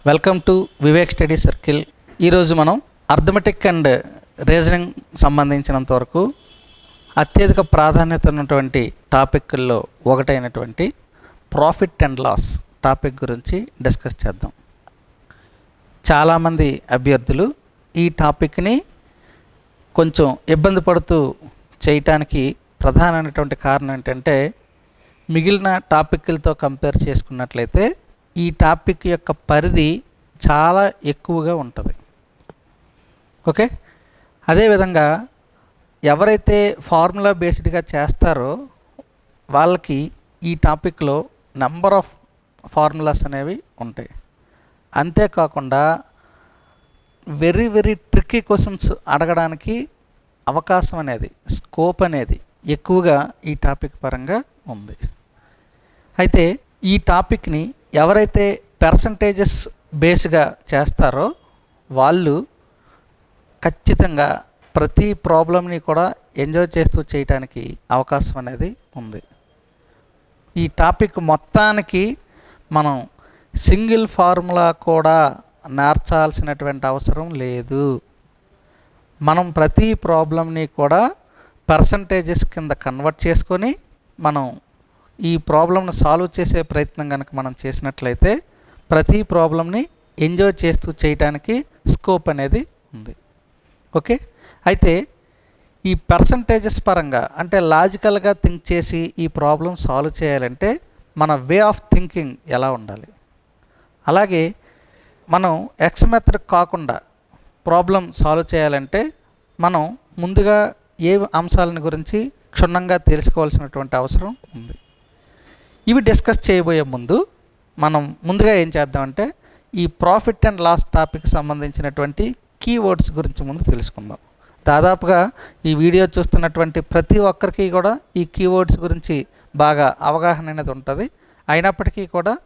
Welcome to Vivek study circle. ఈరోజు మనం arithmetic and reasoning సంబంధించినంత వరకు అత్యధిక ప్రాధాన్యత ఉన్నటువంటి టాపిక్ల్లో ఒకటైనటువంటి ప్రాఫిట్ అండ్ లాస్ టాపిక్ గురించి డిస్కస్ చేద్దాం. చాలామంది అభ్యర్థులు ఈ టాపిక్ని కొంచెం ఇబ్బంది పడుతూ చేయటానికి ప్రధానమైనటువంటి కారణం ఏంటంటే, మిగిలిన టాపిక్లతో కంపేర్ చేసుకున్నట్లయితే ఈ టాపిక్ యొక్క పరిధి చాలా ఎక్కువగా ఉంటుంది. ఓకే, అదేవిధంగా ఎవరైతే ఫార్ములా బేస్డ్గా చేస్తారో వాళ్ళకి ఈ టాపిక్లో నెంబర్ ఆఫ్ ఫార్ములాస్ అనేవి ఉంటాయి. అంతేకాకుండా వెరీ ట్రిక్కీ క్వశ్చన్స్ అడగడానికి అవకాశం అనేది, స్కోప్ అనేది ఎక్కువగా ఈ టాపిక్ పరంగా ఉంది. అయితే ఈ టాపిక్ని ఎవరైతే పర్సంటేజెస్ బేస్గా చేస్తారో వాళ్ళు ఖచ్చితంగా ప్రతి ప్రాబ్లమ్ని కూడా ఎంజాయ్ చేస్తూ చేయటానికి అవకాశం అనేది ఉంది. ఈ టాపిక్ మొత్తానికి మనం సింగిల్ ఫార్ములా కూడా నేర్చాల్సినటువంటి అవసరం లేదు. మనం ప్రతి ప్రాబ్లమ్ని కూడా పర్సంటేజెస్ కింద కన్వర్ట్ చేసుకొని మనం ఈ ప్రాబ్లమ్ని సాల్వ్ చేసే ప్రయత్నం కనుక మనం చేసినట్లయితే ప్రతి ప్రాబ్లమ్ని ఎంజాయ్ చేస్తూ చేయడానికి స్కోప్ అనేది ఉంది. ఓకే, అయితే ఈ పర్సంటేజెస్ పరంగా అంటే లాజికల్గా థింక్ చేసి ఈ ప్రాబ్లం సాల్వ్ చేయాలంటే మన వే ఆఫ్ థింకింగ్ ఎలా ఉండాలి, అలాగే మనం ఎక్స్ మెథడ్ కాకుండా ప్రాబ్లం సాల్వ్ చేయాలంటే మనం ముందుగా ఏ అంశాలను గురించి క్షుణ్ణంగా తెలుసుకోవాల్సినటువంటి అవసరం ఉంది. ఇవి డిస్కస్ చేయబోయే ముందు మనం ముందుగా ఏం చేద్దామంటే ఈ ప్రాఫిట్ అండ్ లాస్ టాపిక్ సంబంధించినటువంటి కీవర్డ్స్ గురించి ముందు తెలుసుకుందాం. దాదాపుగా ఈ వీడియో చూస్తున్నటువంటి ప్రతి ఒక్కరికి కూడా ఈ కీవర్డ్స్ గురించి బాగా అవగాహన అనేది ఉంటుంది. అయినప్పటికీ కూడా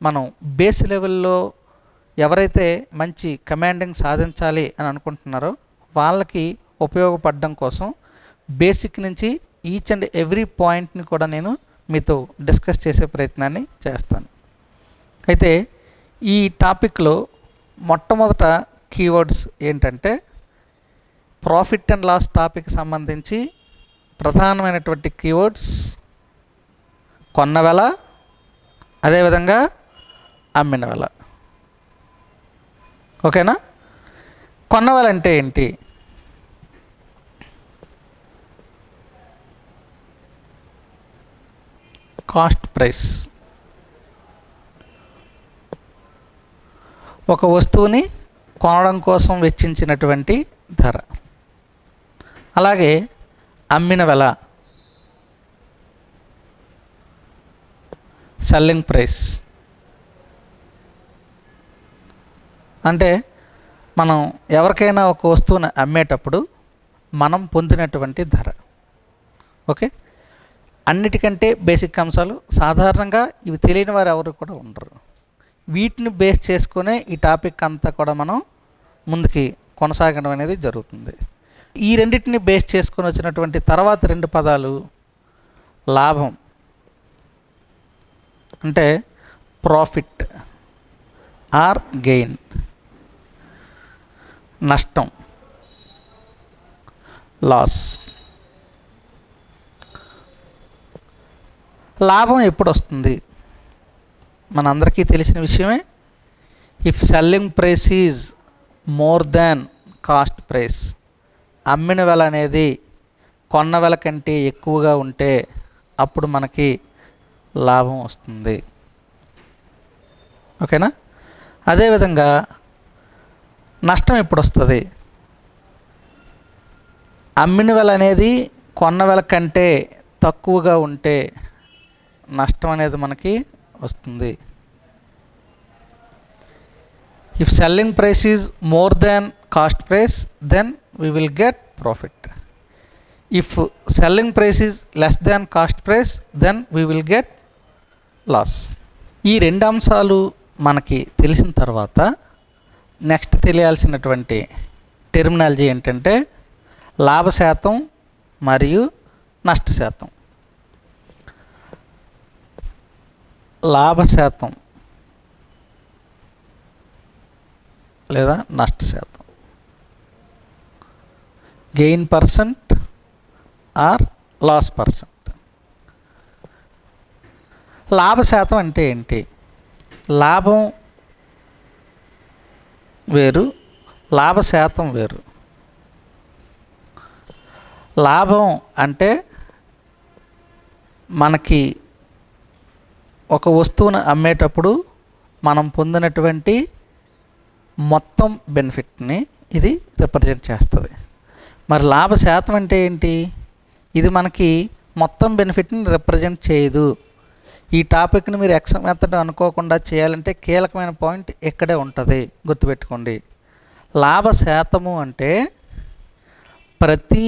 మనం బేస్ లెవెల్లో ఎవరైతే మంచి కమాండింగ్ సాధించాలి అని అనుకుంటున్నారో వాళ్ళకి ఉపయోగపడడం కోసం బేసిక్ నుంచి ఈచ్ అండ్ ఎవ్రీ పాయింట్ని కూడా నేను మీతో డిస్కస్ చేసే ప్రయత్నాన్ని చేస్తాను. అయితే ఈ టాపిక్లో మొట్టమొదట కీవర్డ్స్ ఏంటంటే, ప్రాఫిట్ అండ్ లాస్ టాపిక్ సంబంధించి ప్రధానమైనటువంటి కీవర్డ్స్ కొన్న వెల, అదేవిధంగా అమ్మిన వెల. ఓకేనా? కొన్న వెల అంటే ఏంటి? Cost price. ఒక వస్తువుని కొనడం కోసం వెచ్చించినటువంటి ధర. అలాగే అమ్మిన వెల, సెల్లింగ్ ప్రైస్. అంటే మనం ఎవరికైనా ఒక వస్తువుని అమ్మేటప్పుడు మనం పొందినటువంటి ధర. ఓకే, అన్నిటికంటే బేసిక్ అంశాలు. సాధారణంగా ఇవి తెలియని వారు ఎవరు కూడా ఉండరు. వీటిని బేస్ చేసుకునే ఈ టాపిక్ అంతా కూడా మనం ముందుకి కొనసాగడం అనేది జరుగుతుంది. ఈ రెండింటిని బేస్ చేసుకొని వచ్చినటువంటి తర్వాత రెండు పదాలు లాభం అంటే ప్రాఫిట్ ఆర్ గెయిన్, నష్టం లాస్. లాభం ఎప్పుడు వస్తుంది? మనందరికీ తెలిసిన విషయమే. If selling price is more than cost price, అమ్మిన వెల అనేది కొన్న వెల కంటే ఎక్కువగా ఉంటే అప్పుడు మనకి లాభం వస్తుంది. ఓకేనా? అదేవిధంగా నష్టం ఎప్పుడు వస్తుంది? అమ్మిన వెల అనేది కొన్న వెల కంటే తక్కువగా ఉంటే నష్టం అనేది మనకి వస్తుంది. If selling price is more than cost price then we will get profit. If selling price is less than cost price then we will get loss. ఈ రెండు అంశాలు మనకి తెలిసిన తర్వాత నెక్స్ట్ తెలియాల్సినటువంటి టెర్మినాలజీ ఏంటంటే లాభ శాతం మరియు నష్ట శాతం. లాభ శాతం లేదా నష్ట శాతం. Gain percent or loss percent. లాభ శాతం అంటే ఏంటి? లాభం వేరు, లాభ శాతం వేరు. లాభం అంటే మనకి ఒక వస్తువును అమ్మేటప్పుడు మనం పొందినటువంటి మొత్తం బెనిఫిట్ని ఇది రిప్రజెంట్ చేస్తుంది. మరి లాభ శాతం అంటే ఏంటి? ఇది మనకి మొత్తం బెనిఫిట్ని రిప్రజెంట్ చేయదు. ఈ టాపిక్ని మీరు ఎగ్జామ్ మెథడ్ అనుకోకుండా చేయాలంటే కీలకమైన పాయింట్ ఇక్కడే ఉంటుంది, గుర్తుపెట్టుకోండి. లాభ శాతము అంటే ప్రతి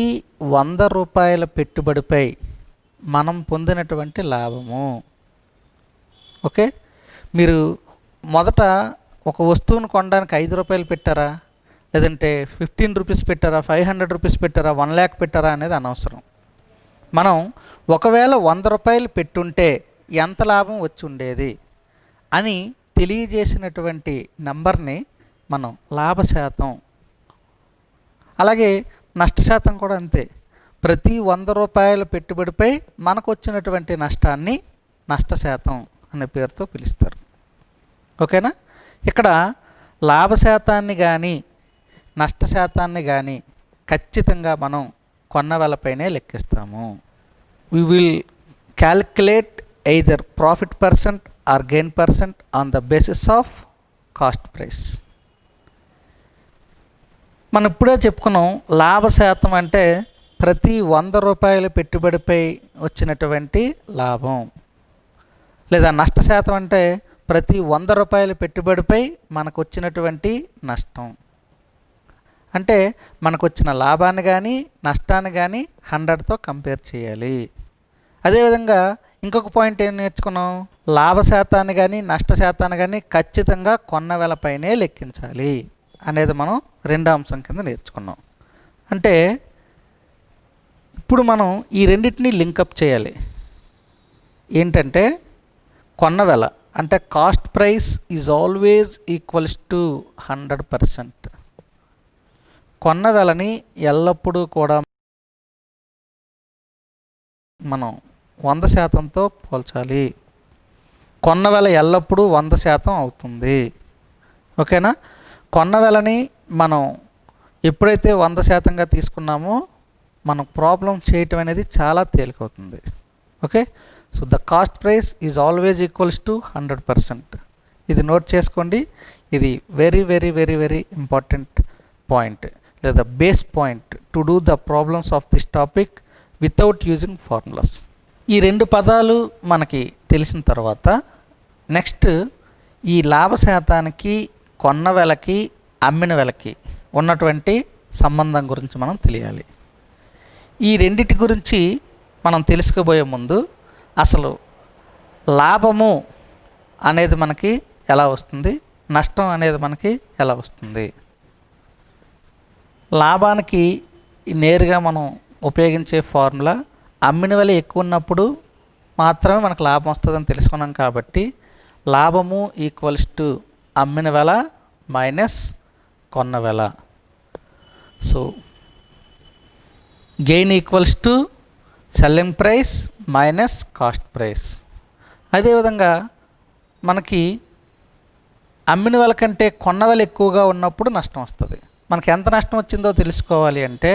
100 రూపాయల పెట్టుబడిపై మనం పొందినటువంటి లాభము. ఓకే, మీరు మొదట ఒక వస్తువును కొనడానికి 5 రూపాయలు పెట్టారా, లేదంటే 15 రూపీస్ పెట్టారా, 500 రూపీస్ పెట్టారా, 1 lakh పెట్టారా అనేది అనవసరం. మనం ఒకవేళ 100 రూపాయలు పెట్టుంటే ఎంత లాభం వచ్చి ఉండేది అని తెలియజేసినటువంటి నెంబర్ని మనం లాభ శాతం. అలాగే నష్ట శాతం కూడా అంతే. ప్రతి 100 రూపాయల పెట్టుబడిపై మనకు వచ్చినటువంటి నష్టాన్ని నష్ట శాతం అనే పేరుతో పిలుస్తారు. ఓకేనా? ఇక్కడ లాభ శాతాన్ని కానీ నష్ట శాతాన్ని కానీ ఖచ్చితంగా మనం కొన్న వెలపైనే లెక్కిస్తాము. We will calculate either profit percent or gain percent on the basis of cost price. మనం ఇప్పుడే చెప్పుకున్నాం, లాభ శాతం అంటే ప్రతి 100 రూపాయల పెట్టుబడిపై వచ్చినటువంటి లాభం, లేదా నష్ట శాతం అంటే ప్రతి 100 రూపాయల పెట్టుబడిపై మనకు వచ్చినటువంటి నష్టం. అంటే మనకు వచ్చిన లాభాన్ని కానీ నష్టాన్ని కానీ 100తో కంపేర్ చేయాలి. అదేవిధంగా ఇంకొక పాయింట్ ఏం నేర్చుకున్నాం? లాభ శాతాన్ని కానీ నష్ట శాతాన్ని కానీ ఖచ్చితంగా కొన్న వెలపైనే లెక్కించాలి అనేది మనం రెండో అంశం కింద నేర్చుకున్నాం. అంటే ఇప్పుడు మనం ఈ రెండింటిని లింకప్ చేయాలి. ఏంటంటే కొన్న వెల అంటే cost price is always equals to 100%. కొన్న వెలని ఎల్లప్పుడూ కూడా మనం 100%తో పోల్చాలి. కొన్న వెల ఎల్లప్పుడూ 100% అవుతుంది. ఓకేనా? కొన్న వెలని మనం ఎప్పుడైతే 100%గా తీసుకున్నామో మనం ప్రాబ్లం చేయటం అనేది చాలా తేలికవుతుంది. Okay, so the cost price is always equals to 100%. ఇది నోట్ చేసుకోండి. ఇది very very very very important point, లేదా base point to do the problems of this topic without using formulas. ఈ రెండు పదాలు మనకి తెలిసిన తర్వాత నెక్స్ట్ ఈ లాభ శాతానికి కొన్న వెలకి అమ్మిన వెలకి ఉన్నటువంటి సంబంధం గురించి మనం తెలియాలి. ఈ రెండిటి గురించి మనం తెలుసుకోబోయే ముందు అసలు లాభము అనేది మనకి ఎలా వస్తుంది, నష్టం అనేది మనకి ఎలా వస్తుంది. లాభానికి నేరుగా మనం ఉపయోగించే ఫార్ములా అమ్మిన వెల ఎక్కువ ఉన్నప్పుడు మాత్రమే మనకు లాభం వస్తుందని తెలుసుకున్నాం. కాబట్టి లాభము ఈక్వల్స్ టు అమ్మిన వెల మైనస్ కొన్న వెల. So gain equals to selling price minus cost price. అదేవిధంగా మనకి అమ్మిన వెల కంటే కొన్న వెల ఎక్కువగా ఉన్నప్పుడు నష్టం వస్తుంది. మనకి ఎంత నష్టం వచ్చిందో తెలుసుకోవాలి అంటే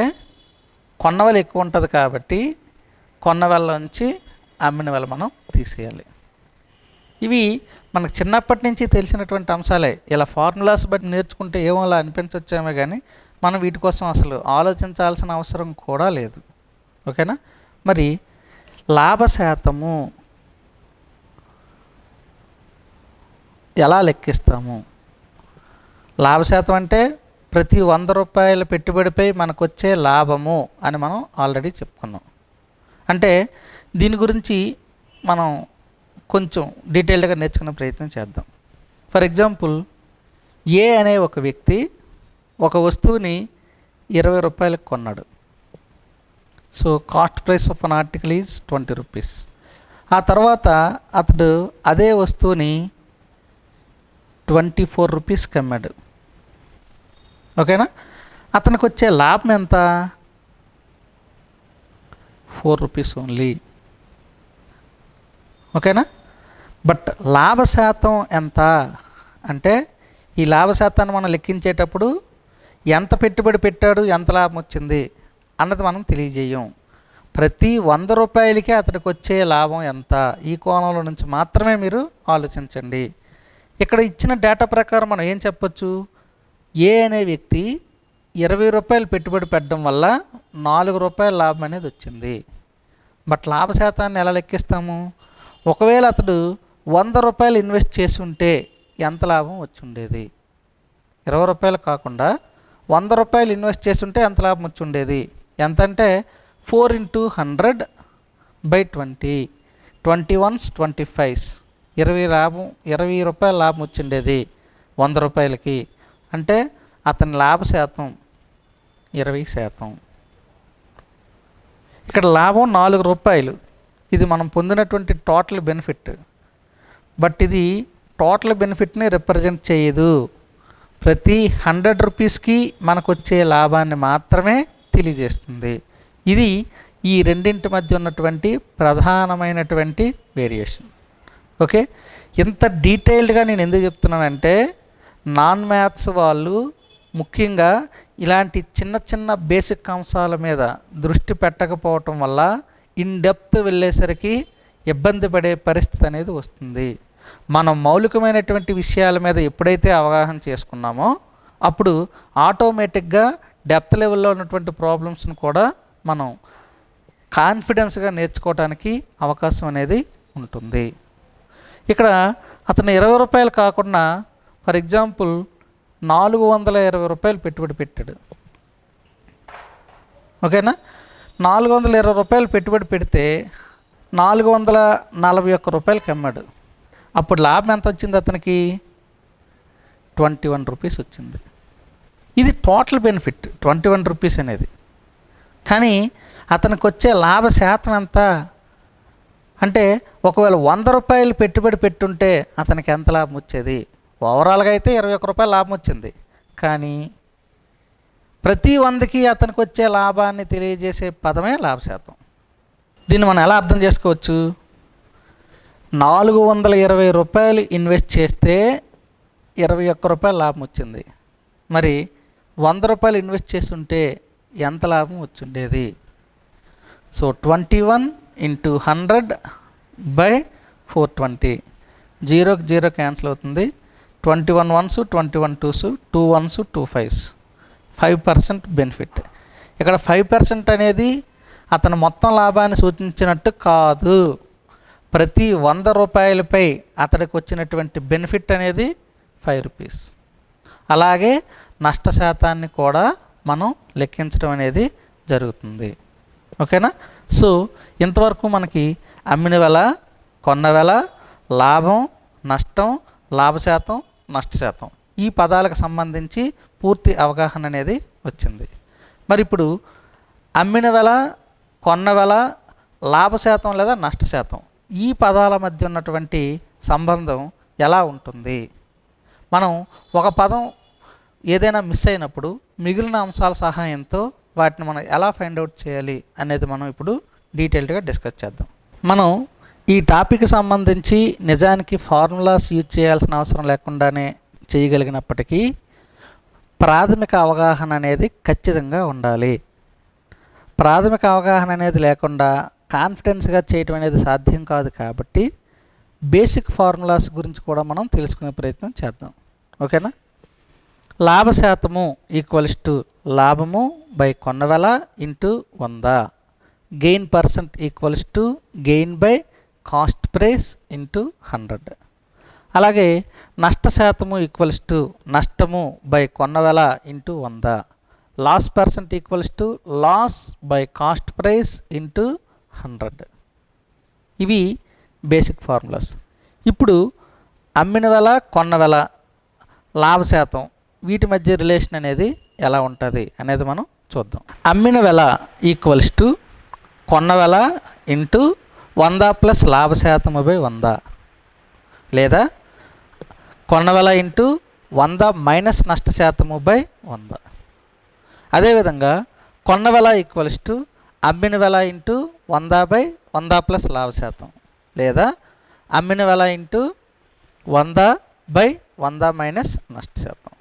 కొన్న వెల ఎక్కువ ఉంటుంది కాబట్టి కొన్న వెలలోంచి అమ్మిన వెల మనం తీసేయాలి. ఇవి మనకు చిన్నప్పటి నుంచి తెలిసినటువంటి అంశాలే. ఇలా ఫార్ములాస్ బట్టి నేర్చుకుంటే ఏమో అలా అనిపించవచ్చేమో కానీ మనం వీటి కోసం అసలు ఆలోచించాల్సిన అవసరం కూడా లేదు. ఓకేనా? మరి లాభ శాతము ఎలా లెక్కిస్తాము? లాభ శాతం అంటే ప్రతి 100 రూపాయల పెట్టుబడిపై మనకు వచ్చే లాభము అని మనం ఆల్రెడీ చెప్పుకున్నాం. అంటే దీని గురించి మనం కొంచెం డీటెయిల్డ్గా నేర్చుకునే ప్రయత్నం చేద్దాం. ఫర్ ఎగ్జాంపుల్, ఏ అనే ఒక వ్యక్తి ఒక వస్తువుని 20 రూపాయలకు కొన్నాడు. So cost price of an article is 20 rupees. ఆ తర్వాత అతడు అదే వస్తువుని 24 రూపీస్కి అమ్మాడు. ఓకేనా. అతనికి వచ్చే లాభం ఎంత? 4 రూపీస్ ఓన్లీ. ఓకేనా. బట్ లాభ శాతం ఎంత అంటే ఈ లాభ శాతాన్ని మనం లెక్కించేటప్పుడు ఎంత పెట్టుబడి పెట్టాడు, ఎంత లాభం వచ్చింది అన్నది మనం తెలియజేయం. ప్రతి 100 రూపాయలకి అతడికి వచ్చే లాభం ఎంత, ఈ కోణంలో నుంచి మాత్రమే మీరు ఆలోచించండి. ఇక్కడ ఇచ్చిన డేటా ప్రకారం మనం ఏం చెప్పొచ్చు, ఏ అనే వ్యక్తి 20 రూపాయలు పెట్టుబడి పెట్టడం వల్ల 4 రూపాయల లాభం అనేది వచ్చింది. బట్ లాభ శాతాన్ని ఎలా లెక్కిస్తాము? ఒకవేళ అతడు 100 రూపాయలు ఇన్వెస్ట్ చేసి ఉంటే ఎంత లాభం వచ్చి ఉండేది? 20 రూపాయలు కాకుండా 100 రూపాయలు ఇన్వెస్ట్ చేసి ఉంటే ఎంత లాభం వచ్చి ఉండేది? ఎంత అంటే 4 × 100/20, 21s 25s, 20 రూపాయల లాభం వచ్చిండేది 100 రూపాయలకి. అంటే అతని లాభ శాతం 20%. ఇక్కడ లాభం 4 రూపాయలు, ఇది మనం పొందినటువంటి టోటల్ బెనిఫిట్. బట్ ఇది టోటల్ బెనిఫిట్ని రిప్రజెంట్ చేయదు. ప్రతి 100 రూపీస్కి మనకు వచ్చే లాభాన్ని మాత్రమే తెలియజేస్తుంది. ఇది ఈ రెండింటి మధ్య ఉన్నటువంటి ప్రధానమైనటువంటి వేరియేషన్. ఓకే. ఇంత డీటెయిల్డ్గా నేను ఎందుకు చెప్తున్నానంటే నాన్ మ్యాథ్స్ వాళ్ళు ముఖ్యంగా ఇలాంటి చిన్న చిన్న బేసిక్ అంశాల మీద దృష్టి పెట్టకపోవటం వల్ల ఇన్ డెప్త్ వెళ్ళేసరికి ఇబ్బంది పడే పరిస్థితి అనేది వస్తుంది. మనం మౌలికమైనటువంటి విషయాల మీద ఎప్పుడైతే అవగాహన చేసుకున్నామో అప్పుడు ఆటోమేటిక్గా డెప్త్ లెవెల్లో ఉన్నటువంటి ప్రాబ్లమ్స్ని కూడా మనం కాన్ఫిడెన్స్గా నేర్చుకోవడానికి అవకాశం అనేది ఉంటుంది. ఇక్కడ అతను 20 రూపాయలు కాకుండా ఫర్ ఎగ్జాంపుల్ 420 రూపాయలు పెట్టుబడి పెట్టాడు. ఓకేనా. 420 రూపాయలు పెట్టుబడి పెడితే 441 రూపాయలకి అమ్మాడు. అప్పుడు లాభం ఎంత వచ్చింది అతనికి? 21 రూపీస్ వచ్చింది. ఇది టోటల్ బెనిఫిట్ 21 రూపీస్ అనేది. కానీ అతనికి వచ్చే లాభ శాతం ఎంత అంటే ఒకవేళ 100 రూపాయలు పెట్టుబడి పెట్టుంటే అతనికి ఎంత లాభం వచ్చేది? ఓవరాల్గా అయితే 21 రూపాయలు లాభం వచ్చింది. కానీ ప్రతి 100కి అతనికి వచ్చే లాభాన్ని తెలియజేసే పదమే లాభ శాతం. దీన్ని మనం ఎలా అర్థం చేసుకోవచ్చు? 420 రూపాయలు ఇన్వెస్ట్ చేస్తే 21 రూపాయలు లాభం వచ్చింది. మరి 100 రూపాయలు ఇన్వెస్ట్ చేస్తుంటే ఎంత లాభం వచ్చిండేది? సో 21 × 100/420, 0కి 0 క్యాన్సిల్ అవుతుంది. 21 1s 21 2s 2 1s 2 5s, 5% benefit. ఇక్కడ 5% అనేది అతను మొత్తం లాభాన్ని సూచించినట్టు కాదు. ప్రతి 100 రూపాయలపై అతడికి వచ్చినటువంటి బెనిఫిట్ అనేది 5 రూపీస్. అలాగే నష్ట శాతాన్ని కూడా మనం లెక్కించడం అనేది జరుగుతుంది. ఓకేనా. సో ఇంతవరకు మనకి అమ్మిన వెల, కొన్న వెల, లాభం, నష్టం, లాభ శాతం, నష్ట శాతం ఈ పదాలకు సంబంధించి పూర్తి అవగాహన అనేది వచ్చింది. మరి ఇప్పుడు అమ్మిన వెల, కొన్న వెల, లాభ శాతం లేదా నష్ట శాతం ఈ పదాల మధ్య ఉన్నటువంటి సంబంధం ఎలా ఉంటుంది? మనం ఒక పదం ఏదైనా మిస్ అయినప్పుడు మిగిలిన అంశాల సహాయంతో వాటిని మనం ఎలా ఫైండ్ అవుట్ చేయాలి అనేది మనం ఇప్పుడు డీటెయిల్డ్గా డిస్కస్ చేద్దాం. మనం ఈ టాపిక్ సంబంధించి నిజానికి ఫార్ములాస్ యూజ్ చేయాల్సిన అవసరం లేకుండానే చేయగలిగినప్పటికీ ప్రాథమిక అవగాహన అనేది ఖచ్చితంగా ఉండాలి. ప్రాథమిక అవగాహన అనేది లేకుండా కాన్ఫిడెన్స్గా చేయటం అనేది సాధ్యం కాదు. కాబట్టి బేసిక్ ఫార్ములాస్ గురించి కూడా మనం తెలుసుకునే ప్రయత్నం చేద్దాం. ఓకేనా. లాభ శాతము = లాభము బై కొన్న వెల into 100, gain percent = gain by cost price into 100. అలాగే నష్ట శాతము = నష్టము బై కొన్న వెల into 100, loss percent = loss by cost price into 100. ఇవి బేసిక్ ఫార్ములాస్. ఇప్పుడు అమ్మిన వెల, కొన్న వెల, లాభ శాతం వీటి మధ్య రిలేషన్ అనేది ఎలా ఉంటుంది అనేది మనం చూద్దాం. అమ్మిన వెల = కొన్న వెల ఇంటూ 100 ప్లస్ లాభ శాతము బై 100, లేదా కొన్న వెల ఇంటూ 100 మైనస్ నష్ట శాతము బై 100. అదేవిధంగా కొన్న వెల ఈక్వల్స్ టు అమ్మిన వెల ఇంటూ 100 బై 100 ప్లస్ లాభ శాతం, లేదా అమ్మిన వెల ఇంటూ 100 బై 100 మైనస్ నష్ట శాతం.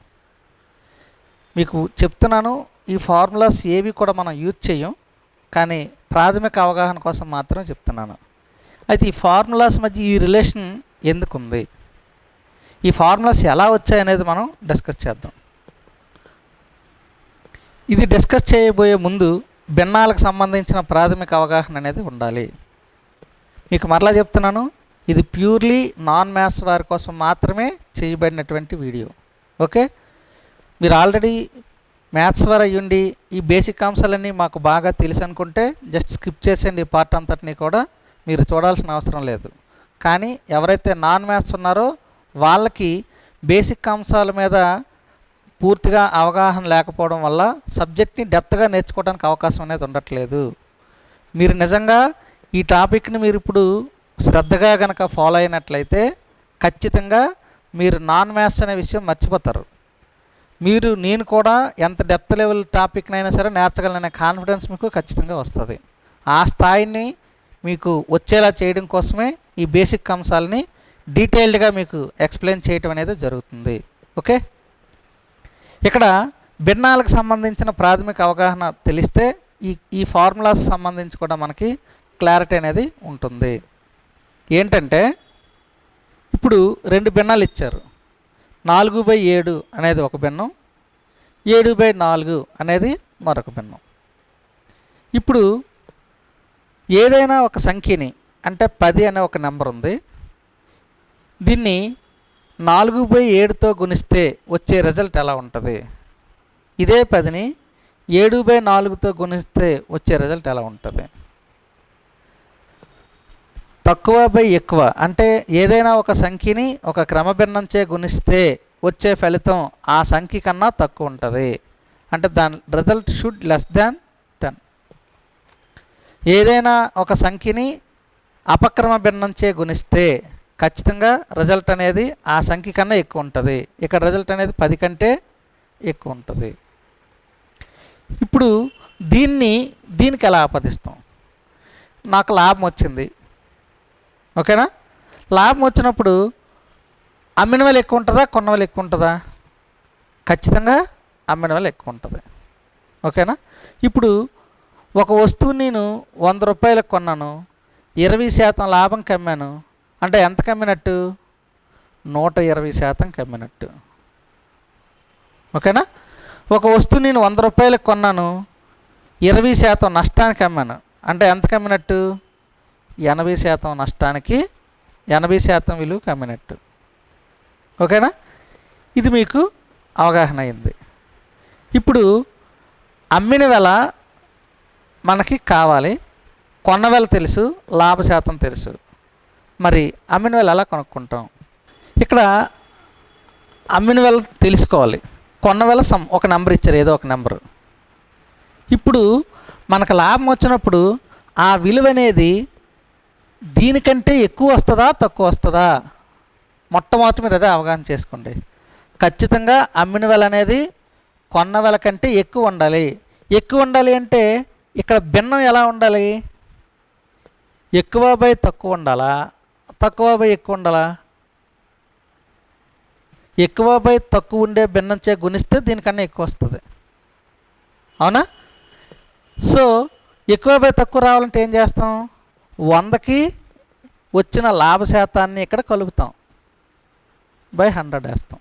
మీకు చెప్తున్నాను, ఈ ఫార్ములాస్ ఏవి కూడా మనం యూజ్ చేయం, కానీ ప్రాథమిక అవగాహన కోసం మాత్రం చెప్తున్నాను. అయితే ఈ ఫార్ములాస్ మధ్య ఈ రిలేషన్ ఎందుకుంది, ఈ ఫార్ములాస్ ఎలా వచ్చాయనేది మనం డిస్కస్ చేద్దాం. ఇది డిస్కస్ చేయబోయే ముందు భిన్నాలకు సంబంధించిన ప్రాథమిక అవగాహన అనేది ఉండాలి. మీకు మరలా చెప్తున్నాను, ఇది ప్యూర్లీ నాన్ మ్యాథ్స్ వారి కోసం మాత్రమే చేయబడినటువంటి వీడియో. ఓకే, మీరు ఆల్రెడీ మ్యాథ్స్ వారు అయ్యుండి ఈ బేసిక్ అంశాలన్నీ మాకు బాగా తెలుసు అనుకుంటే జస్ట్ స్కిప్ చేసేయండి. ఈ పార్ట్ అంతటినీ కూడా మీరు చూడాల్సిన అవసరం లేదు. కానీ ఎవరైతే నాన్ మ్యాథ్స్ ఉన్నారో వాళ్ళకి బేసిక్ అంశాల మీద పూర్తిగా అవగాహన లేకపోవడం వల్ల సబ్జెక్ట్ని డెప్త్గా నేర్చుకోవడానికి అవకాశం అనేది ఉండట్లేదు. మీరు నిజంగా ఈ టాపిక్ని మీరు ఇప్పుడు శ్రద్ధగా కనుక ఫాలో అయినట్లయితే ఖచ్చితంగా మీరు నాన్ మ్యాథ్స్ అనే విషయం మర్చిపోతారు. నేను కూడా ఎంత డెప్త్ లెవెల్ టాపిక్నైనా సరే నేర్చగలననే కాన్ఫిడెన్స్ మీకు ఖచ్చితంగా వస్తుంది. ఆ స్థాయిని మీకు వచ్చేలా చేయడం కోసమే ఈ బేసిక్ అంశాలని డీటెయిల్డ్గా మీకు ఎక్స్ప్లెయిన్ చేయటం అనేది జరుగుతుంది. ఓకే, ఇక్కడ భిన్నాలకు సంబంధించిన ప్రాథమిక అవగాహన తెలిస్తే ఈ ఫార్ములాస్ సంబంధించి కూడా మనకి క్లారిటీ అనేది ఉంటుంది. ఏంటంటే ఇప్పుడు 2 భిన్నాలు ఇచ్చారు. 4/7 అనేది ఒక భిన్నం, 7/4 అనేది మరొక భిన్నం. ఇప్పుడు ఏదైనా ఒక సంఖ్యని, అంటే 10 అనే ఒక నెంబర్ ఉంది, దీన్ని 4/7తో గుణిస్తే వచ్చే రిజల్ట్ ఎలా ఉంటుంది? ఇదే 10ని 7/4తో గుణిస్తే వచ్చే రిజల్ట్ ఎలా ఉంటుంది? తక్కువ బై ఎక్కువ, అంటే ఏదైనా ఒక సంఖ్యని ఒక క్రమభిన్నంచే గుణిస్తే వచ్చే ఫలితం ఆ సంఖ్య కన్నా తక్కువ ఉంటుంది, అంటే దాని రిజల్ట్ షుడ్ లెస్ దాన్ 10. ఏదైనా ఒక సంఖ్యని అపక్రమ భిన్నంచే గుణిస్తే ఖచ్చితంగా రిజల్ట్ అనేది ఆ సంఖ్య కన్నా ఎక్కువ ఉంటుంది. ఇక్కడ రిజల్ట్ అనేది 10 కంటే ఎక్కువ ఉంటుంది. ఇప్పుడు దీనికి ఎలా ఆపాదిస్తాం? నాకు లాభం వచ్చింది, ఓకేనా? లాభం వచ్చినప్పుడు అమ్మిన వాళ్ళు ఎక్కువ ఉంటుందా, కొన్న వాళ్ళు ఎక్కువ ఉంటుందా? ఖచ్చితంగా అమ్మిన వాళ్ళు ఎక్కువ ఉంటుంది. ఓకేనా? ఇప్పుడు ఒక వస్తువు నేను 100 రూపాయలకు కొన్నాను, 20% లాభంకి అమ్మాను, అంటే ఎంత కమ్మినట్టు? 120% కమ్మినట్టు. ఓకేనా? ఒక వస్తువు నేను 100 రూపాయలకు కొన్నాను, 20% నష్టానికి అమ్మాను, అంటే ఎంత కమ్మినట్టు? 80% నష్టానికి 80% విలువకి అమ్మినట్టు. ఓకేనా? ఇది మీకు అవగాహన అయింది. ఇప్పుడు అమ్మిన వెల మనకి కావాలి, కొన్న వెల తెలుసు, లాభ శాతం తెలుసు. మరి అమ్మిన వెల ఎలా కొనుక్కుంటాం? ఇక్కడ అమ్మిన వెల తెలుసుకోవాలి, కొన్న వెల ఒక నెంబర్ ఇచ్చారు, ఏదో ఒక నెంబరు. ఇప్పుడు మనకు లాభం వచ్చినప్పుడు ఆ విలువ అనేది దీనికంటే ఎక్కువ వస్తుందా, తక్కువ వస్తుందా? మొట్టమొదటి మీరు అదే అవగాహన చేసుకోండి. ఖచ్చితంగా అమ్మిన వెల అనేది కొన్న వెల కంటే ఎక్కువ ఉండాలి. ఎక్కువ ఉండాలి అంటే ఇక్కడ భిన్నం ఎలా ఉండాలి? ఎక్కువ బై తక్కువ ఉండాలా, తక్కువ బై ఎక్కువ ఉండాలా? ఎక్కువ బై తక్కువ ఉండే భిన్నంచే గుణిస్తే దీనికన్నా ఎక్కువ వస్తుంది, అవునా? సో ఎక్కువ బై తక్కువ రావాలంటే ఏం చేస్తాం? 100కి వచ్చిన లాభ శాతాన్ని ఇక్కడ కలుపుతాం, బై 100 వేస్తాం.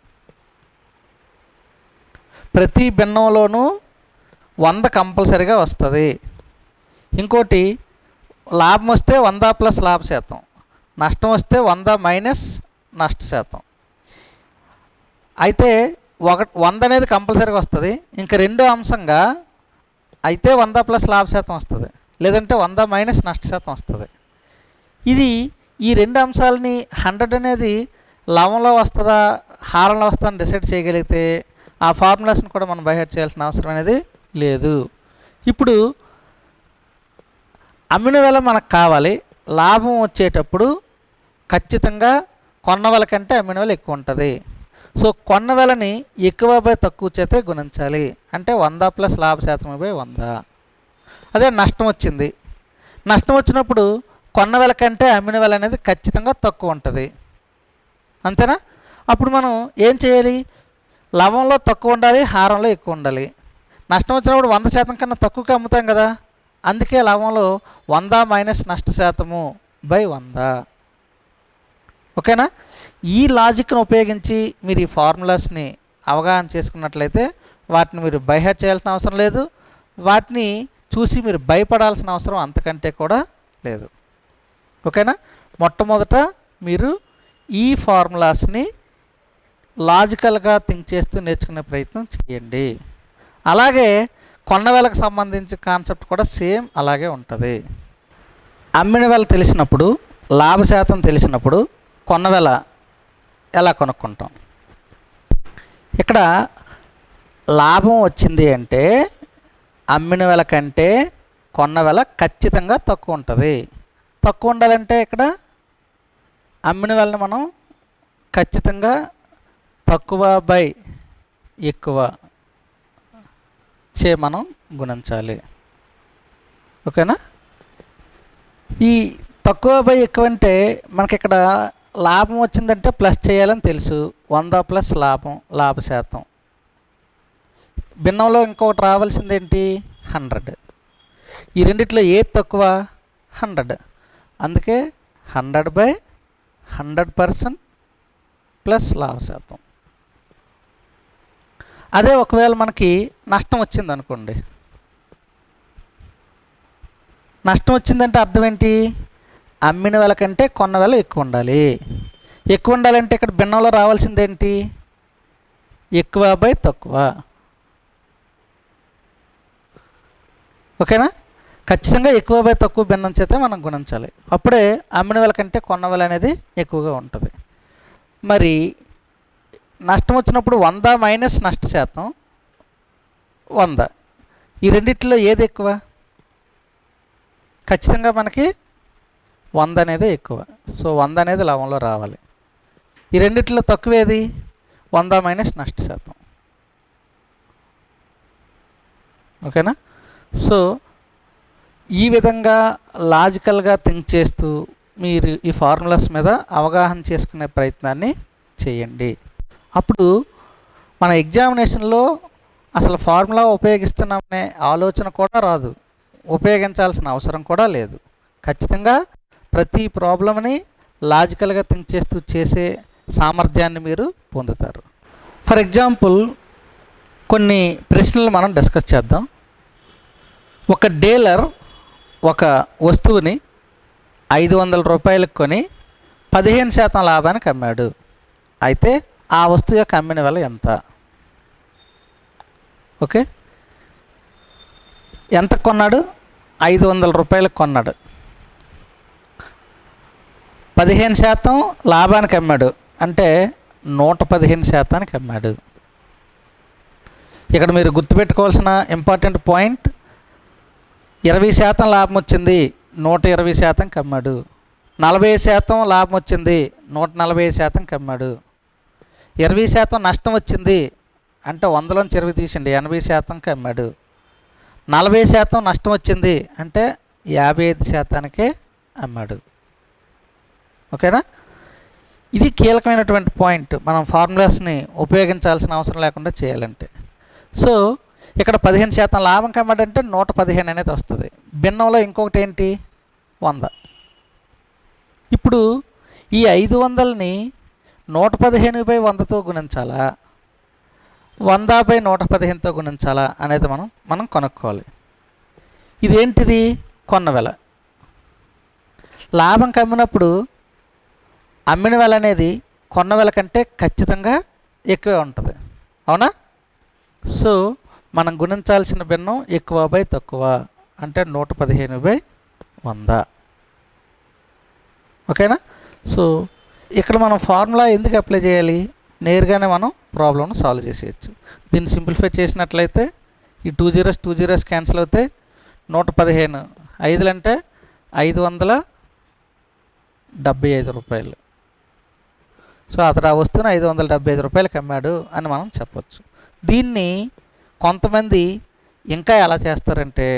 ప్రతి భిన్నంలోనూ 100 కంపల్సరీగా వస్తుంది. ఇంకోటి, లాభం వస్తే 100 ప్లస్ లాభ శాతం, నష్టం వస్తే 100 మైనస్ నష్ట శాతం. అయితే 100 అనేది కంపల్సరీగా వస్తుంది. ఇంకా రెండో అంశంగా అయితే 100 ప్లస్ లాభ శాతం వస్తుంది, లేదంటే 100 మైనస్ నష్ట శాతం వస్తుంది. ఈ 2 అంశాలని 100 అనేది లవంలో వస్తుందా, హారంలో వస్తుందా అని డిసైడ్ చేయగలిగితే ఆ ఫార్ములాస్ని కూడా మనం బైహెడ్ చేయాల్సిన అవసరం అనేది లేదు. ఇప్పుడు అమ్మిన వెల మనకు కావాలి, లాభం వచ్చేటప్పుడు ఖచ్చితంగా కొన్న వెల కంటే అమ్మిన వెల ఎక్కువ ఉంటుంది. సో కొన్న వెలని ఎక్కువ బై తక్కువ చేతే గుణించాలి. అంటే 100 ప్లస్ లాభ శాతం బై 100. అదే నష్టం వచ్చింది. నష్టం వచ్చినప్పుడు కొన్న వెల కంటే అమ్మిన వెల అనేది ఖచ్చితంగా తక్కువ ఉంటుంది. అంతేనా? అప్పుడు మనం ఏం చేయాలి? లవంలో తక్కువ ఉండాలి, హారంలో ఎక్కువ ఉండాలి. నష్టం వచ్చినప్పుడు 100% కన్నా తక్కువగా అమ్ముతాం కదా, అందుకే లవంలో 100 మైనస్ నష్ట శాతము బై 100. ఓకేనా? ఈ లాజిక్ను ఉపయోగించి మీరు ఈ ఫార్ములాస్ని అవగాహన చేసుకున్నట్లయితే వాటిని మీరు బైహార్ట్ చేయాల్సిన అవసరం లేదు, వాటిని చూసి మీరు భయపడాల్సిన అవసరం అంతకంటే కూడా లేదు. ఓకేనా? మొట్టమొదట మీరు ఈ ఫార్ములాస్ని లాజికల్గా థింక్ చేస్తూ నేర్చుకునే ప్రయత్నం చేయండి. అలాగే కొన్న వెలకు సంబంధించిన కాన్సెప్ట్ కూడా సేమ్ అలాగే ఉంటుంది. అమ్మిన వెల తెలిసినప్పుడు, లాభ శాతం తెలిసినప్పుడు కొన్న వెల ఎలా కొనుక్కుంటాం? ఇక్కడ లాభం వచ్చింది అంటే అమ్మిన వెల కంటే కొన్న వెల ఖచ్చితంగా తక్కువ ఉంటుంది. తక్కువ ఉండాలంటే ఇక్కడ అమ్మిన వెలని మనం ఖచ్చితంగా తక్కువ బై ఎక్కువ చే మనం గుణించాలి. ఓకేనా? ఈ తక్కువ బై ఎక్కువ అంటే మనకి ఇక్కడ లాభం వచ్చిందంటే ప్లస్ చేయాలని తెలుసు. 100 ప్లస్ లాభ శాతం. భిన్నంలో ఇంకొకటి రావాల్సింది ఏంటి? 100. ఈ రెండిట్లో ఏది తక్కువ? 100. అందుకే 100 బై 100% ప్లస్ లాభ శాతం. అదే ఒకవేళ మనకి నష్టం వచ్చింది అనుకోండి, నష్టం వచ్చిందంటే అర్థం ఏంటి? అమ్మిన వెల కంటే కొన్న వెల ఎక్కువ ఉండాలి. ఎక్కువ ఉండాలంటే ఇక్కడ భిన్నంలో రావాల్సింది ఏంటి? ఎక్కువ బై తక్కువ. ఓకేనా? ఖచ్చితంగా ఎక్కువ బై తక్కువ భిన్నం చేత మనం గుణించాలి. అప్పుడే అమ్మిన వెల కంటే కొన్న వెల అనేది ఎక్కువగా ఉంటుంది. మరి నష్టం వచ్చినప్పుడు 100 మైనస్ నష్ట శాతం 100. ఈ రెండిట్లో ఏది ఎక్కువ? ఖచ్చితంగా మనకి 100 అనేది ఎక్కువ. సో 100 అనేది లవంలో రావాలి. ఈ రెండిట్లో తక్కువేది? 100 మైనస్ నష్ట శాతం. ఓకేనా? సో ఈ విధంగా లాజికల్గా థింక్ చేస్తూ మీరు ఈ ఫార్ములాస్ మీద అవగాహన చేసుకునే ప్రయత్నాన్ని చేయండి. అప్పుడు మన ఎగ్జామినేషన్లో అసలు ఫార్ములా ఉపయోగిస్తున్నామనే ఆలోచన కూడా రాదు, ఉపయోగించాల్సిన అవసరం కూడా లేదు. ఖచ్చితంగా ప్రతి ప్రాబ్లమ్ని లాజికల్గా థింక్ చేస్తూ చేసే సామర్థ్యాన్ని మీరు పొందుతారు. ఫర్ ఎగ్జాంపుల్ కొన్ని ప్రశ్నలు మనం డిస్కస్ చేద్దాం. ఒక డీలర్ ఒక వస్తువుని 500 రూపాయలకు కొని 15% లాభానికి అమ్మాడు. అయితే ఆ వస్తువు యొక్క అమ్మిన వెల ఎంత? ఓకే, ఎంత కొన్నాడు? 500 రూపాయలకు కొన్నాడు. 15% లాభానికి అమ్మాడు అంటే 115%కి అమ్మాడు. ఇక్కడ మీరు గుర్తుపెట్టుకోవాల్సిన ఇంపార్టెంట్ పాయింట్, 20% లాభం వచ్చింది, 120%కి అమ్మాడు. 40% లాభం వచ్చింది, 140%కి అమ్మాడు. 20% నష్టం వచ్చింది అంటే 100లోంచి 20 తీసిండి, 80%కి అమ్మాడు. 40% నష్టం వచ్చింది అంటే 55%కే అమ్మాడు. ఓకేనా? ఇది కీలకమైనటువంటి పాయింట్ మనం ఫార్ములాస్ని ఉపయోగించాల్సిన అవసరం లేకుండా చేయాలంటే. సో ఇక్కడ 15% లాభం కమ్మాడంటే 115 అనేది వస్తుంది. భిన్నంలో ఇంకొకటి ఏంటి? 100. ఇప్పుడు ఈ 500ని 115/100తో గుణించాలా, 100/115తో గుణించాలా అనేది మనం కనుక్కోవాలి. ఇదేంటిది? కొన్న వెల. లాభం కమ్మినప్పుడు అమ్మిన వెల అనేది కొన్న వెల కంటే ఖచ్చితంగా ఎక్కువే ఉంటుంది. అవునా? సో మనం గుణించాల్సిన భిన్నం ఎక్కువ బై తక్కువ అంటే 115/100. ఓకేనా? సో ఇక్కడ మనం ఫార్ములా ఎందుకు అప్లై చేయాలి? నేరుగానే మనం ప్రాబ్లమ్ను సాల్వ్ చేసేయచ్చు. దీన్ని సింప్లిఫై చేసినట్లయితే ఈ 2 zeros క్యాన్సిల్ అవుతాయి. 115 5 అంటే 575 రూపాయలు. సో అతడు ఆ వస్తువుని 575 రూపాయలకి అమ్మాడు అని మనం చెప్పొచ్చు. దీన్ని కొంతమంది ఇంకా ఎలా చేస్తారంటే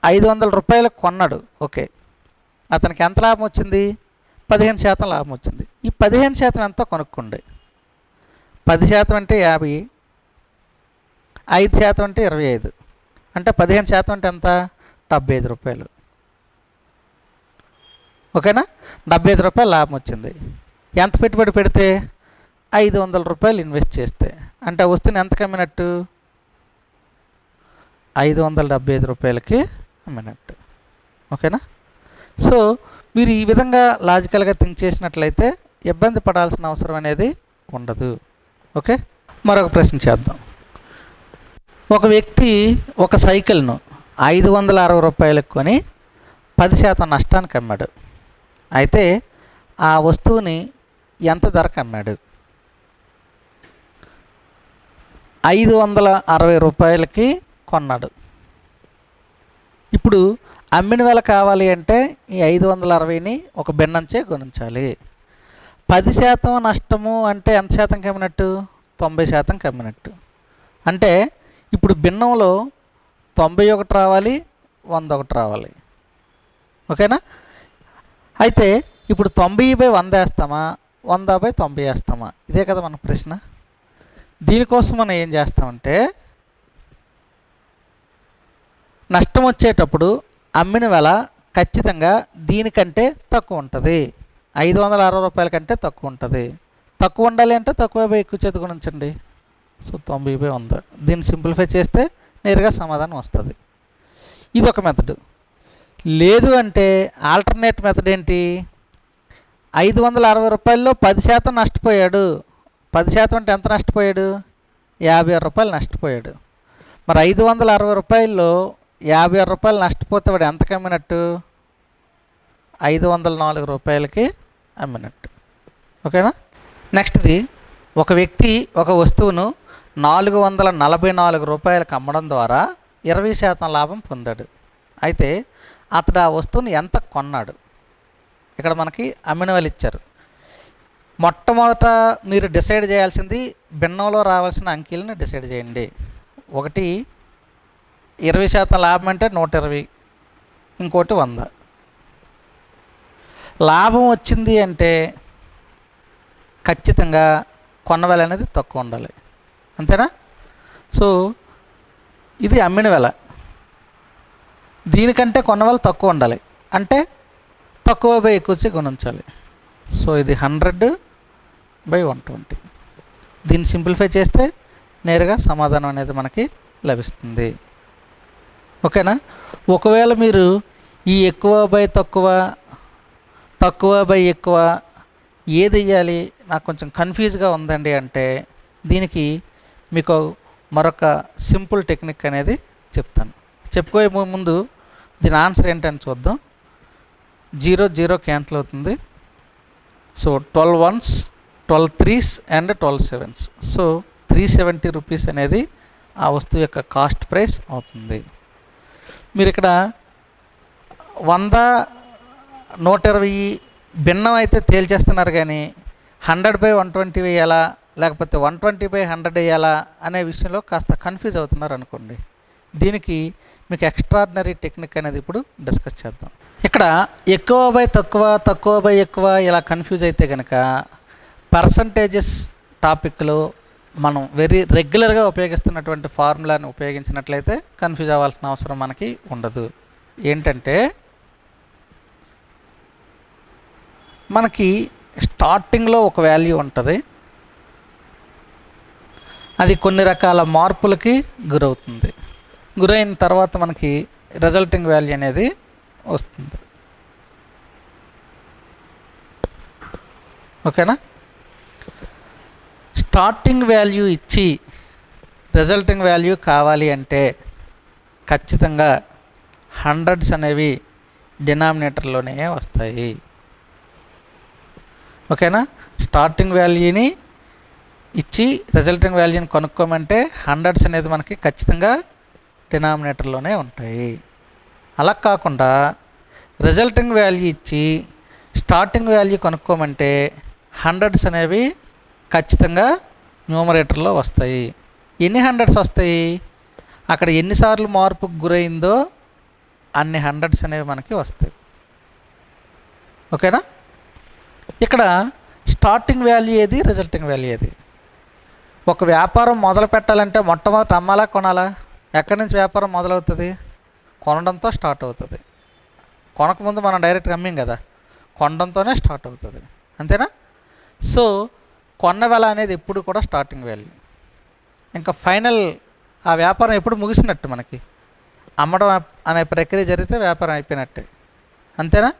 500 రూపాయలకు కొన్నాడు, ఓకే, అతనికి ఎంత లాభం వచ్చింది? 15% లాభం వచ్చింది. ఈ 15% ఎంతో కొనుక్కోండి. 10% అంటే 50, 5% అంటే 25, అంటే 15% అంటే ఎంత? 75 రూపాయలు. ఓకేనా? 75 రూపాయలు లాభం వచ్చింది. ఎంత పెట్టుబడి పెడితే? 500 రూపాయలు ఇన్వెస్ట్ చేస్తే, అంటే వస్తువుని ఎంతకు అమ్మినట్టు? 575 రూపాయలకి అమ్మినట్టు. ఓకేనా? సో మీరు ఈ విధంగా లాజికల్గా థింక్ చేసినట్లయితే ఇబ్బంది పడాల్సిన అవసరం అనేది ఉండదు. ఓకే, మరొక ప్రశ్న చేద్దాం. ఒక వ్యక్తి ఒక సైకిల్ను 560 రూపాయలకు కొని 10% నష్టానికి అమ్మాడు. అయితే ఆ వస్తువుని ఎంత ధరకు అమ్మాడు? 560 రూపాయలకి కొన్నాడు. ఇప్పుడు అమ్మిన వేళ కావాలి అంటే ఈ 560ని ఒక భిన్నంచే గుణించాలి. 10% నష్టము అంటే ఎంత శాతంకి అమ్మినట్టు? 90%కి అమ్మినట్టు. అంటే ఇప్పుడు భిన్నంలో 91 రావాలి, 101 రావాలి. ఓకేనా? అయితే ఇప్పుడు 90/100 వేస్తామా, 100/90 వేస్తామా? ఇదే కదా మన ప్రశ్న. దీనికోసం మనం ఏం చేస్తామంటే నష్టం వచ్చేటప్పుడు అమ్మిన వేళ ఖచ్చితంగా దీనికంటే తక్కువ ఉంటుంది. 560 రూపాయల కంటే తక్కువ ఉంటుంది. తక్కువ ఉండాలి అంటే తక్కువ ఎక్కువ చేతి గుణించండి. సో 90/100. దీన్ని సింప్లిఫై చేస్తే నేరుగా సమాధానం వస్తుంది. ఇది ఒక మెథడ్. లేదు అంటే ఆల్టర్నేట్ మెథడ్ ఏంటి? 560 రూపాయల్లో 10% నష్టపోయాడు. 10% అంటే ఎంత నష్టపోయాడు? 56 రూపాయలు నష్టపోయాడు. మరి 560 రూపాయల్లో 56 రూపాయలు నష్టపోతే వాడు ఎంతకు అమ్మినట్టు? 504 రూపాయలకి అమ్మినట్టు. ఓకేనా? నెక్స్ట్ది, ఒక వ్యక్తి ఒక వస్తువును 444 రూపాయలకు అమ్మడం ద్వారా 20% లాభం పొందాడు. అయితే అతడు ఆ వస్తువుని ఎంత కొన్నాడు? ఇక్కడ మనకి అమ్మిన వాళ్ళు ఇచ్చారు. మొట్టమొదట మీరు డిసైడ్ చేయాల్సింది భిన్నంలో రావాల్సిన అంకెలను డిసైడ్ చేయండి. ఒకటి 20% లాభం అంటే 120, ఇంకోటి 100. లాభం వచ్చింది అంటే ఖచ్చితంగా కొన్న వెల అనేది తక్కువ ఉండాలి. అంతేనా? సో ఇది అమ్మిన వెల, దీనికంటే కొన్న వెల తక్కువ ఉండాలి, అంటే తక్కువ ఎక్కువ గుణించాలి. సో ఇది 100/120. దీన్ని సింప్లిఫై చేస్తే నేరుగా సమాధానం అనేది మనకి లభిస్తుంది. ఓకేనా? ఒకవేళ మీరు ఈ ఎక్కువ/తక్కువ, తక్కువ/ఎక్కువ ఏది వేయాలి, నాకు కొంచెం కన్ఫ్యూజ్గా ఉందండి అంటే దీనికి మీకు మరొక సింపుల్ టెక్నిక్ అనేది చెప్తాను. చెప్పుకోే ముందు దీని ఆన్సర్ ఏంటని చూద్దాం. 0 0 క్యాన్సిల్ అవుతుంది. So 12 1s, 12 3s and 12 7s. So 370 rupees అనేది ఆ వస్తువు యొక్క కాస్ట్ ప్రైస్ అవుతుంది. మీరు ఇక్కడ 100, 120 భిన్నం అయితే తేల్చేస్తున్నారు, కానీ 100/120 వేయాలా లేకపోతే 120/100 వేయాలా అనే విషయంలో కాస్త కన్ఫ్యూజ్ అవుతున్నారు అనుకోండి. దీనికి మీకు ఎక్స్ట్రాడినరీ టెక్నిక్ అనేది ఇప్పుడు డిస్కస్ చేద్దాం. ఇక్కడ ఎక్కువ/తక్కువ, తక్కువ/ఎక్కువ ఇలా కన్ఫ్యూజ్ అయితే కనుక పర్సంటేజెస్ టాపిక్లో మనం వెరీ రెగ్యులర్గా ఉపయోగిస్తున్నటువంటి ఫార్ములాని ఉపయోగించినట్లయితే కన్ఫ్యూజ్ అవ్వాల్సిన అవసరం మనకి ఉండదు. ఏంటంటే మనకి స్టార్టింగ్లో ఒక వాల్యూ ఉంటుంది, అది కొన్ని రకాల మార్పులకి గురవుతుంది. గురైన తర్వాత మనకి రిజల్టింగ్ వాల్యూ అనేది వస్తుంది. ఓకేనా? స్టార్టింగ్ వాల్యూ ఇచ్చి రిజల్టింగ్ వాల్యూ కావాలి అంటే ఖచ్చితంగా హండ్రెడ్స్ అనేవి డినామినేటర్లోనే వస్తాయి. ఓకేనా? స్టార్టింగ్ వాల్యూని ఇచ్చి రిజల్టింగ్ వాల్యూని కనుక్కోమంటే హండ్రెడ్స్ అనేది మనకి ఖచ్చితంగా డినామినేటర్లోనే ఉంటాయి. అలా కాకుండా రిజల్టింగ్ వాల్యూ ఇచ్చి స్టార్టింగ్ వాల్యూ కనుక్కోమంటే హండ్రెడ్స్ అనేవి ఖచ్చితంగా న్యూమరేటర్లో వస్తాయి. ఎన్ని హండ్రెడ్స్ వస్తాయి? అక్కడ ఎన్నిసార్లు మార్పుకు గురైందో అన్ని హండ్రెడ్స్ అనేవి మనకి వస్తాయి. ఓకేనా? ఇక్కడ స్టార్టింగ్ వాల్యూ ఏది, రిజల్టింగ్ వాల్యూ ఏది? ఒక వ్యాపారం మొదలు పెట్టాలంటే మొట్టమొదటి అమ్మాలా కొనాలా? ఎక్కడి నుంచి వ్యాపారం మొదలవుతుంది? కొనడంతో స్టార్ట్ అవుతుంది. కొనకముందు మనం డైరెక్ట్గా అమ్మాం కదా, కొనడంతోనే స్టార్ట్ అవుతుంది. అంతేనా? సో కొన్న వెల అనేది ఎప్పుడు కూడా స్టార్టింగ్ వాల్యూ. ఇంకా ఫైనల్ ఆ వ్యాపారం ఎప్పుడు ముగిసినట్టు, మనకి అమ్మడం అనే ప్రక్రియ జరిగితే వ్యాపారం అయిపోయినట్టే. అంతేనా?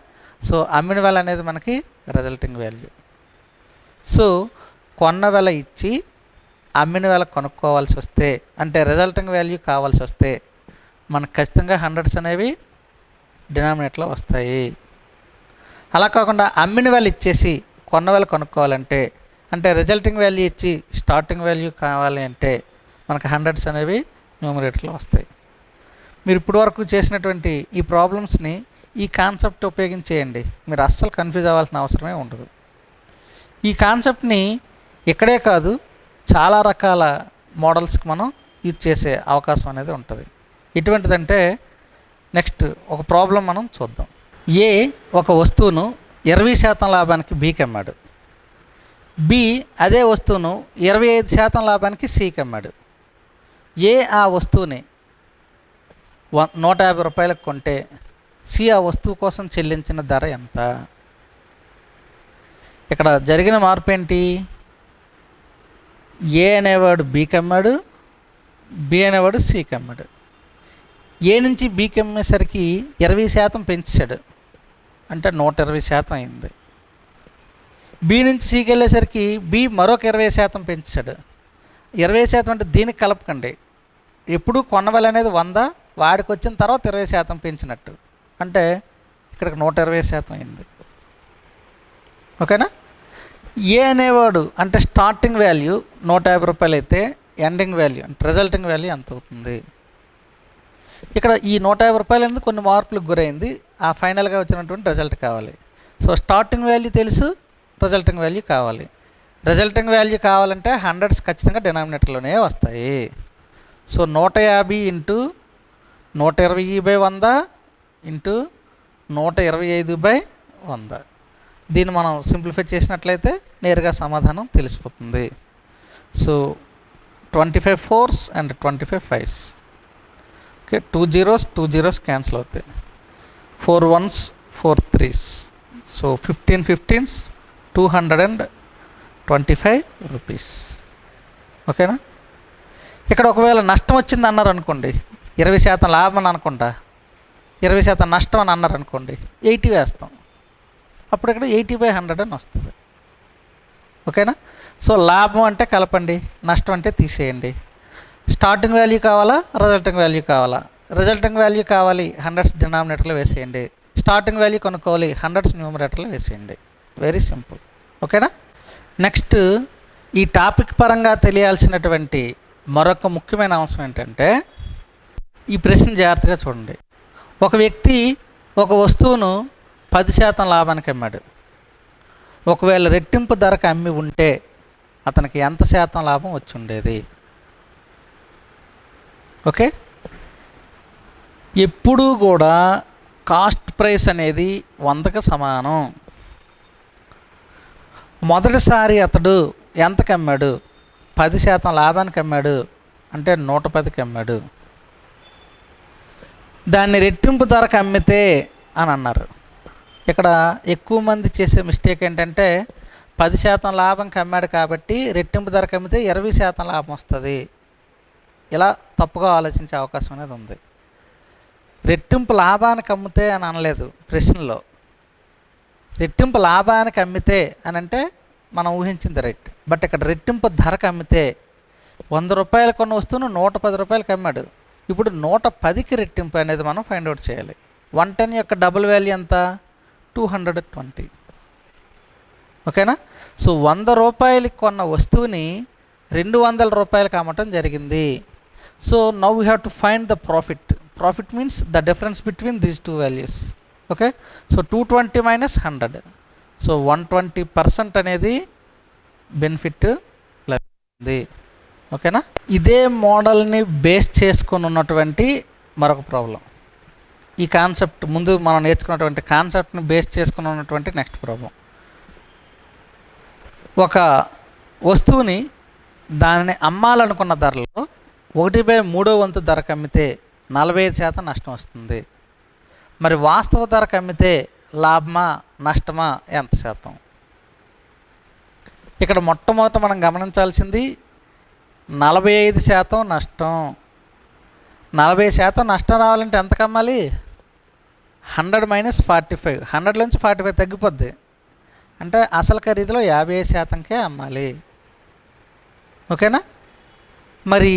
సో అమ్మిన వెల అనేది మనకి రిజల్టింగ్ వాల్యూ. సో కొన్న వెల ఇచ్చి అమ్మిన వెల కొనుక్కోవాల్సి వస్తే, అంటే రిజల్టింగ్ వాల్యూ కావాల్సి వస్తే, మనకు ఖచ్చితంగా హండ్రెడ్స్ అనేవి డినామినేట్లో వస్తాయి. అలా కాకుండా అమ్మిన వెల ఇచ్చేసి కొన్న వెల కొనుక్కోవాలంటే, అంటే రిజల్టింగ్ వాల్యూ ఇచ్చి స్టార్టింగ్ వాల్యూ కావాలి అంటే మనకు హండ్రెడ్స్ అనేవి న్యూమరేటర్లో వస్తాయి. మీరు ఇప్పటి వరకు చేసినటువంటి ఈ ప్రాబ్లమ్స్ని ఈ కాన్సెప్ట్ ఉపయోగించేయండి. మీరు అస్సలు కన్ఫ్యూజ్ అవ్వాల్సిన అవసరమే ఉండదు. ఈ కాన్సెప్ట్ని ఇక్కడే కాదు, చాలా రకాల మోడల్స్కి మనం యూజ్ చేసే అవకాశం అనేది ఉంటుంది. ఎటువంటిదంటే, నెక్స్ట్ ఒక ప్రాబ్లం మనం చూద్దాం. ఏ ఒక వస్తువును 20% లాభానికి బీకి అమ్మాడు. బి అదే వస్తువును 25% లాభానికి సికి అమ్మాడు. ఏ ఆ వస్తువుని 150 రూపాయలకు కొంటే సి ఆ వస్తువు కోసం చెల్లించిన ధర ఎంత? ఇక్కడ జరిగిన మార్పు ఏంటి? ఏ అనేవాడు బీకి అమ్మాడు, బి అనేవాడు సికి అమ్మాడు. ఏ నుంచి బీకి అమ్మేసరికి 20% పెంచాడు, అంటే 120% అయింది. బి నుంచి సికి వెళ్ళేసరికి బి మరొక 20% పెంచాడు. 20% అంటే దీనికి కలపకండి. ఎప్పుడు కొన్నవెల అనేది 100, వాడికి వచ్చిన తర్వాత 20% పెంచినట్టు, అంటే ఇక్కడికి 120% అయింది. ఓకేనా? ఏ అనేవాడు అంటే స్టార్టింగ్ వాల్యూ 150 రూపాయలు అయితే ఎండింగ్ వాల్యూ అంటే రిజల్టింగ్ వాల్యూ ఎంత అవుతుంది? ఇక్కడ ఈ 150 రూపాయలు అనేది కొన్ని మార్పులకు గురైంది. ఆ ఫైనల్గా వచ్చినటువంటి రిజల్ట్ కావాలి. సో స్టార్టింగ్ వాల్యూ తెలుసు, రిజల్టింగ్ వాల్యూ కావాలి. రిజల్టింగ్ వాల్యూ కావాలంటే హండ్రెడ్స్ ఖచ్చితంగా డినామినేటర్లోనే వస్తాయి. So 150 into 120/100 into 125/100. దీన్ని మనం సింప్లిఫై చేసినట్లయితే నేరుగా సమాధానం తెలిసిపోతుంది. So 25 4s and 25 5s. Okay, 2 zeros cancel అవుతాయి. 4 1s 4 3s. So 15 15s 225 rupees. ఓకేనా? ఇక్కడ ఒకవేళ నష్టం వచ్చింది అన్నారు అనుకోండి, 20% లాభం అని అనుకుంటా, 20% నష్టం అని అన్నారు అనుకోండి, 80 వేస్తాం. అప్పుడు ఇక్కడ 80/100 అని వస్తుంది. ఓకేనా? సో లాభం అంటే కలపండి, నష్టం అంటే తీసేయండి. స్టార్టింగ్ వాల్యూ కావాలా, రిజల్టింగ్ వాల్యూ కావాలా? రిజల్టింగ్ వాల్యూ కావాలి, హండ్రెడ్స్ డినామినేటర్లో వేసేయండి. స్టార్టింగ్ వాల్యూ కొనుక్కోవాలి, హండ్రెడ్స్ న్యూమరేటర్లో వేసేయండి. Very simple. ఓకేనా? నెక్స్ట్ ఈ టాపిక్ పరంగా తెలియాల్సినటువంటి మరొక ముఖ్యమైన అంశం ఏంటంటే, ఈ ప్రశ్న జాగ్రత్తగా చూడండి. ఒక వ్యక్తి ఒక వస్తువును 10% లాభానికి అమ్మాడు. ఒకవేళ రెట్టింపు ధరకు అమ్మి ఉంటే అతనికి ఎంత శాతం లాభం వచ్చి ఉండేది? ఓకే, ఎప్పుడూ కూడా కాస్ట్ ప్రైస్ అనేది 100కి సమానం. మొదటిసారి అతడు ఎంతకు అమ్మాడు? 10% లాభానికి అమ్మాడు, అంటే 110కి అమ్మాడు. దాన్ని రెట్టింపు ధరకు అమ్మితే అని అన్నారు. ఇక్కడ ఎక్కువ మంది చేసే మిస్టేక్ ఏంటంటే, 10% లాభంకి అమ్మాడు కాబట్టి రెట్టింపు ధరకు అమ్మితే 20% లాభం వస్తుంది. ఇలా తప్పుగా ఆలోచించే అవకాశం అనేది ఉంది. రెట్టింపు లాభానికి అమ్మితే అని అనలేదు ప్రశ్నలో. రెట్టింపు లాభానికి అమ్మితే అని అంటే మనం ఊహించింది రైట్. బట్ ఇక్కడ రెట్టింపు ధరకు అమ్మితే 100 రూపాయలు కొన్న వస్తువును 110 రూపాయలకి అమ్మాడు. ఇప్పుడు 110కి రెట్టింపు అనేది మనం ఫైండ్ అవుట్ చేయాలి. 110 యొక్క డబుల్ వాల్యూ ఎంత? 220. ఓకేనా? సో 100 రూపాయలకి కొన్న వస్తువుని 200 రూపాయలకి అమ్మటం జరిగింది. So now we have to find the profit. Profit means the difference between these two values. Okay, so 220 - 100. So 120% అనేది బెనిఫిట్ లభించింది. ఓకేనా. ఇదే మోడల్ని బేస్ చేసుకొని ఉన్నటువంటి మరొక ప్రాబ్లం, ఈ కాన్సెప్ట్ ముందు మనం నేర్చుకున్నటువంటి కాన్సెప్ట్ని బేస్ చేసుకుని ఉన్నటువంటి నెక్స్ట్ ప్రాబ్లం. ఒక వస్తువుని దానిని అమ్మాలనుకున్న ధరలో 1/3 వంతు ధరకు అమ్మితే 45% నష్టం వస్తుంది. మరి వాస్తవ ధరకు అమ్మితే లాభమా నష్టమా ఎంత శాతం? ఇక్కడ మొట్టమొదట మనం గమనించాల్సింది 45% నష్టం. 40% నష్టం రావాలంటే ఎంత కమ్మాలి? 100 - 45, 100 నుంచి 45 తగ్గిపోద్ది. అంటే అసలు ఖరీదులో 50%కే అమ్మాలి. ఓకేనా. మరి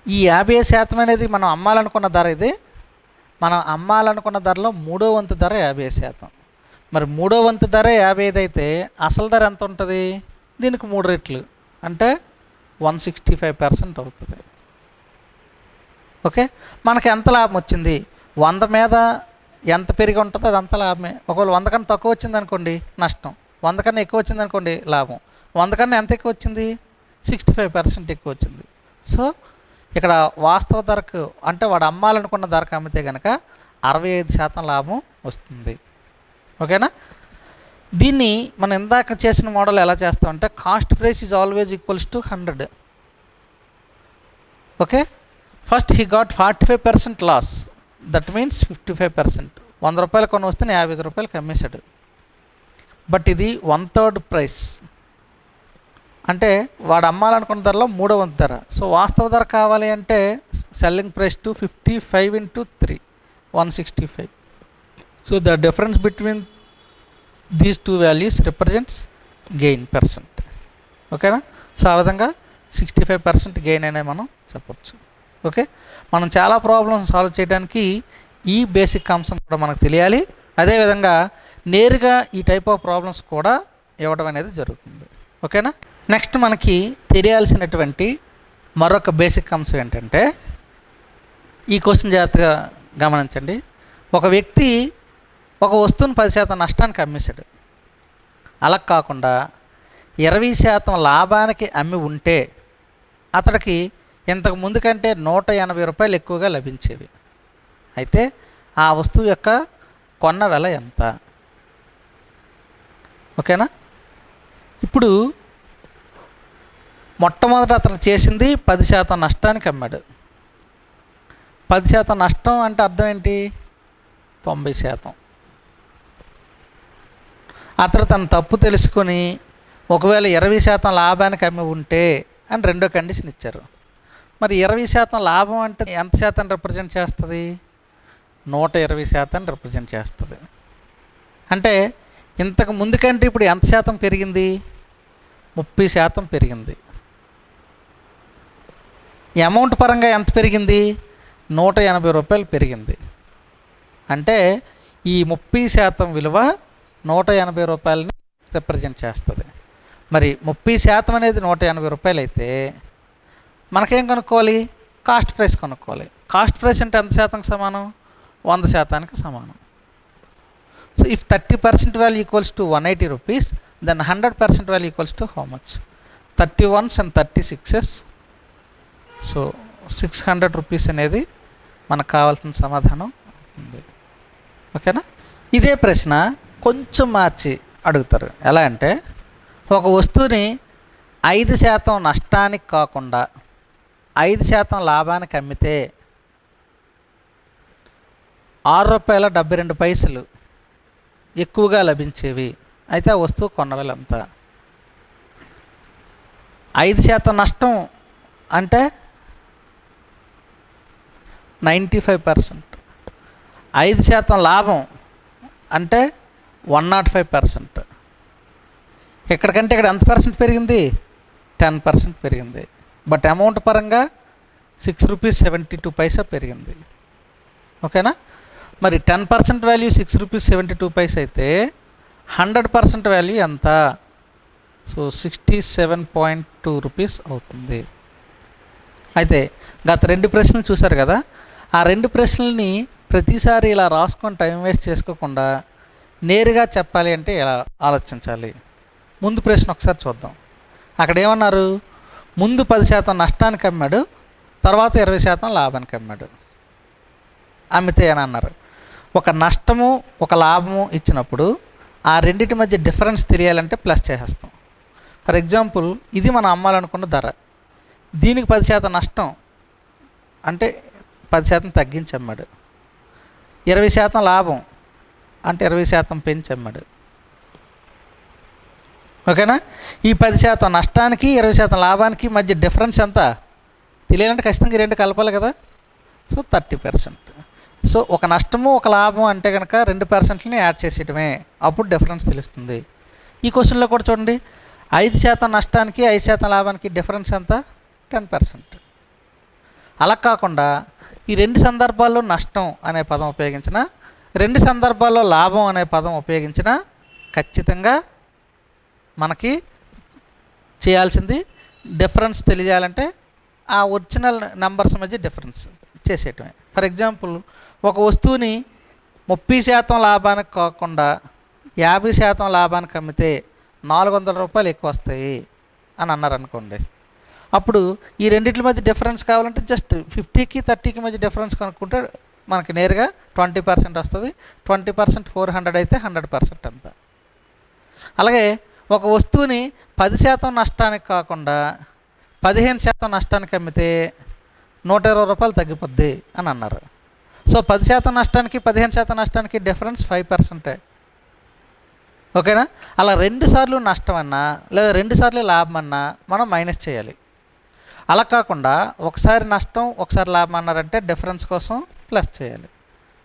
ఈ 50% అనేది మనం అమ్మాలనుకున్న ధర, ఇది మనం అమ్మాలనుకున్న ధరలో 3వ వంతు ధర 50%. మరి 3వ వంతు ధర 55 అయితే అసలు ధర ఎంత ఉంటుంది? దీనికి 3 రెట్లు అంటే 165% అవుతుంది. ఓకే. మనకి ఎంత లాభం వచ్చింది? 100 మీద ఎంత పెరిగి ఉంటుందో అదంతా లాభమే. ఒకవేళ 100 కన్నా తక్కువ వచ్చింది అనుకోండి నష్టం, 100 కన్నా ఎక్కువ వచ్చింది అనుకోండి లాభం. 100 కన్నా ఎంత ఎక్కువ వచ్చింది? 65% ఎక్కువ వచ్చింది. సో ఇక్కడ వాస్తవ ధరకు అంటే వాడు అమ్మాలనుకున్న ధరకు అమ్మితే కనుక 65% లాభం వస్తుంది. ఓకేనా. దీన్ని మనం ఇందాక చేసిన మోడల్ ఎలా చేస్తామంటే cost price is always equals to 100. Okay. First he got 45% loss, that means 55%. 100 రూపాయలు కొని వస్తే 55 రూపాయలకి అమ్మేశాడు. బట్ ఇది 1/3 ప్రైస్, అంటే వాడు అమ్మాలనుకున్న ధరలో 3వ వంతు ధర. సో వాస్తవ ధర కావాలి అంటే selling price to 55 × 3, 165. So the difference between these two values represents gain percent. ఓకేనా. సో ఆ విధంగా 65% గెయిన్ అనే మనం చెప్పచ్చు. ఓకే. మనం చాలా ప్రాబ్లమ్స్ సాల్వ్ చేయడానికి ఈ బేసిక్ అంశం కూడా మనకు తెలియాలి. అదేవిధంగా నేరుగా ఈ టైప్ ఆఫ్ ప్రాబ్లమ్స్ కూడా ఇవ్వడం అనేది జరుగుతుంది. ఓకేనా. నెక్స్ట్ మనకి తెలియాల్సినటువంటి మరొక బేసిక్ అంశం ఏంటంటే, ఈ క్వశ్చన్ జాగ్రత్తగా గమనించండి. ఒక వ్యక్తి ఒక వస్తువును 10% నష్టానికి అమ్మేశాడు. అలా కాకుండా 20% లాభానికి అమ్మి ఉంటే అతడికి ఇంతకు ముందు కంటే 180 రూపాయలు ఎక్కువగా లభించేవి. అయితే ఆ వస్తువు యొక్క కొన్న వెల ఎంత? ఓకేనా. ఇప్పుడు మొట్టమొదట అతను చేసింది 10% నష్టానికి అమ్మాడు. 10% నష్టం అంటే అర్థం ఏంటి? 90%. అతను తన తప్పు తెలుసుకొని ఒకవేళ 20% లాభానికి అమ్మి ఉంటే అని రెండో కండిషన్ ఇచ్చారు. మరి 20% లాభం అంటే ఎంత శాతం రిప్రజెంట్ చేస్తుంది? 120% రిప్రజెంట్ చేస్తుంది. అంటే ఇంతకు ముందు కంటే ఇప్పుడు ఎంత శాతం పెరిగింది? 30% పెరిగింది. అమౌంట్ పరంగా ఎంత పెరిగింది? 180 రూపాయలు పెరిగింది. అంటే ఈ 30% విలువ 180 రూపాయలని రిప్రజెంట్ చేస్తుంది. మరి 30% అనేది 180 రూపాయలు అయితే మనకేం కనుక్కోవాలి? కాస్ట్ ప్రైస్ కనుక్కోవాలి. కాస్ట్ ప్రైస్ అంటే ఎంత శాతం సమానం? 100%కి సమానం. So if 30% value equals to 180 rupees, then 100% value equals to how much? 31s and 36s. So 600 rupees అనేది మనకు కావాల్సిన సమాధానం అవుతుంది. ఓకేనా. ఇదే ప్రశ్న కొంచెం మార్చి అడుగుతారు. ఎలా అంటే, ఒక వస్తువుని 5% నష్టానికి కాకుండా 5% లాభానికి అమ్మితే ₹6.72 ఎక్కువగా లభించేవి. అయితే ఆ వస్తువు కొన్నవేళ ఎంత? 5% నష్టం అంటే 95%. 5% లాభం అంటే 105%. ఎక్కడికంటే ఇక్కడ ఎంత పర్సెంట్ పెరిగింది? 10% పెరిగింది. బట్ అమౌంట్ పరంగా ₹6.72 పెరిగింది. ఓకేనా. మరి 10% వాల్యూ ₹6.72 అయితే 100% వాల్యూ ఎంత? సో 67.2 రూపీస్ అవుతుంది. అయితే గత 2 ప్రశ్నలు చూశారు కదా, ఆ 2 ప్రశ్నల్ని ప్రతిసారి ఇలా రాసుకొని టైం వేస్ట్ చేసుకోకుండా నేరుగా చెప్పాలి అంటే ఎలా ఆలోచించాలి? ముందు ప్రశ్న ఒకసారి చూద్దాం. అక్కడ ఏమన్నారు? ముందు 10% నష్టానికి అమ్మాడు, తర్వాత 20% లాభానికి అమ్మాడు. అమ్మితే అని అన్నారు. ఒక నష్టము ఒక లాభము ఇచ్చినప్పుడు ఆ రెండింటి మధ్య డిఫరెన్స్ తెలియాలంటే ప్లస్ చేసేస్తాం. ఫర్ ఎగ్జాంపుల్, ఇది మనం అమ్మాలనుకున్న ధర, దీనికి 10% నష్టం అంటే 10% తగ్గించి అమ్మాడు. 20% లాభం అంటే 20% పెంచి అమ్మాడు. ఓకేనా? ఈ 10% నష్టానికి 20% లాభానికి మధ్య డిఫరెన్స్ ఎంత తెలియాలంటే ఖచ్చితంగా ఈ రెండు కలపాలి కదా. సో 30%. సో ఒక నష్టము ఒక లాభం అంటే కనుక 2%ని యాడ్ చేసేయటమే, అప్పుడు డిఫరెన్స్ తెలుస్తుంది. ఈ క్వశ్చన్లో కూడా చూడండి, 5% నష్టానికి 5% లాభానికి డిఫరెన్స్ ఎంత? 10%. అలా కాకుండా ఈ రెండు సందర్భాల్లో నష్టం అనే పదం ఉపయోగించిన, రెండు సందర్భాల్లో లాభం అనే పదం ఉపయోగించిన ఖచ్చితంగా మనకి చేయాల్సింది డిఫరెన్స్ తెలియాలంటే ఆ ఒరిజినల్ నెంబర్స్ మధ్య డిఫరెన్స్ చేసేయటమే. ఫర్ ఎగ్జాంపుల్, ఒక వస్తువుని 30% లాభానికి కాకుండా 50% లాభానికి అమ్మితే 400 రూపాయలు ఎక్కువ వస్తాయి అని అన్నారు అనుకోండి. అప్పుడు ఈ రెండింటి మధ్య డిఫరెన్స్ కావాలంటే జస్ట్ 50కి 30కి మధ్య డిఫరెన్స్ కనుక్కుంటే మనకి నేరుగా 20% వస్తుంది. 20% 400 అయితే 100% అంత. అలాగే ఒక వస్తువుని 10% నష్టానికి కాకుండా 15% నష్టానికి అమ్మితే 120 రూపాయలు తగ్గిపోద్ది అని అన్నారు. సో 10% నష్టానికి 15% నష్టానికి డిఫరెన్స్ 5%. ఓకేనా? అలా 2 సార్లు నష్టం అన్నా లేదా 2 సార్లు లాభం అన్నా మనం మైనస్ చేయాలి. అలా కాకుండా ఒకసారి నష్టం ఒకసారి లాభం అన్నారంటే డిఫరెన్స్ కోసం ప్లస్ చేయాలి.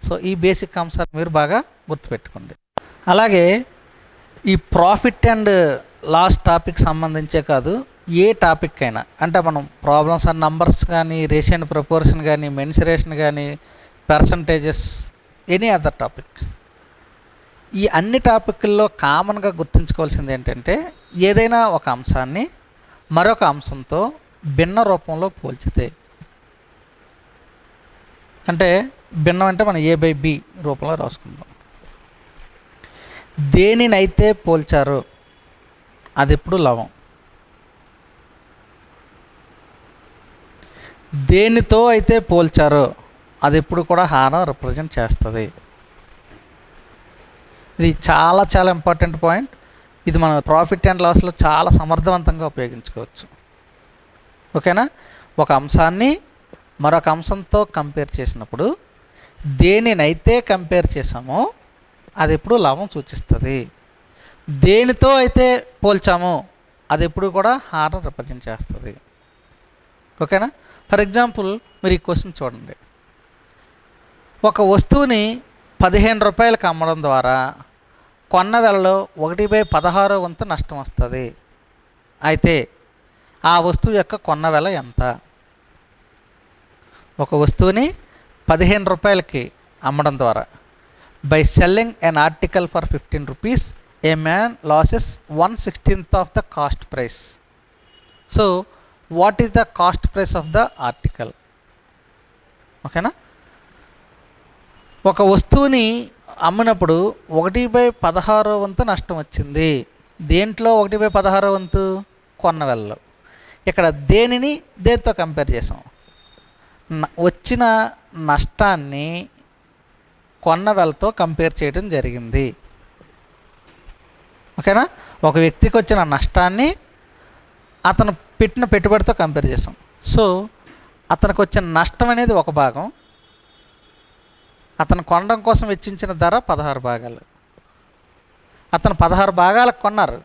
సో ఈ బేసిక్ అంశాలు మీరు బాగా గుర్తుపెట్టుకోండి. అలాగే ఈ ప్రాఫిట్ అండ్ లాస్ టాపిక్ సంబంధించే కాదు, ఏ టాపిక్ అయినా, అంటే మనం ప్రాబ్లమ్స్ అండ్ నంబర్స్ కానీ, రేషియో అండ్ ప్రపోర్షన్ కానీ, మెన్సురేషన్ కానీ, పర్సంటేజెస్, ఎనీ అదర్ టాపిక్, ఈ అన్ని టాపిక్ల్లో కామన్గా గుర్తుంచుకోవాల్సింది ఏంటంటే, ఏదైనా ఒక అంశాన్ని మరొక అంశంతో భిన్న రూపంలో పోల్చితే, అంటే భిన్నం అంటే మనం A/B రూపంలో రాసుకుందాం. దేనినైతే పోల్చారో అది ఎప్పుడు లవం, దేనితో అయితే పోల్చారో అది ఎప్పుడు కూడా హారం రిప్రజెంట్ చేస్తుంది. ఇది చాలా చాలా ఇంపార్టెంట్ పాయింట్. ఇది మన ప్రాఫిట్ అండ్ లాస్లో చాలా సమర్థవంతంగా ఉపయోగించుకోవచ్చు. ఓకేనా? ఒక అంశాన్ని మరొక అంశంతో కంపేర్ చేసినప్పుడు దేనినైతే కంపేర్ చేసామో అది ఎప్పుడు లాభం సూచిస్తుంది. దేనితో అయితే పోల్చామో అది ఎప్పుడు కూడా హారం రిప్రజెంట్ చేస్తుంది. ఓకేనా? ఫర్ ఎగ్జాంపుల్, మీరు ఈ క్వశ్చన్ చూడండి. ఒక వస్తువుని 15 రూపాయలకు అమ్మడం ద్వారా కొన్న వెలలో 1/16 వంతు నష్టం వస్తుంది. అయితే ఆ వస్తువు యొక్క కొన్న వెల ఎంత? ఒక వస్తువుని 15 రూపాయలకి అమ్మడం ద్వారా, by selling N article for 15 rupees A man losses 1/16 of the cost price. So what is the cost price of the article? ఓకేనా? ఒక వస్తువుని అమ్మినప్పుడు 1/16 వంతు నష్టం వచ్చింది. దేంట్లో 1/16 వంతు? కొన్న వెలలో. ఇక్కడ దేనిని దేనితో కంపేర్ చేసాం? వచ్చిన నష్టాన్ని కొన్న వెలతో కంపేర్ చేయడం జరిగింది. ఓకేనా? ఒక వ్యక్తికి వచ్చిన నష్టాన్ని అతను పెట్టిన పెట్టుబడితో కంపేర్ చేసాం. సో అతనికి వచ్చిన నష్టం అనేది ఒక భాగం, అతను కొనడం కోసం వెచ్చించిన ధర 16 భాగాలు. అతను 16 భాగాలకు కొన్నారు,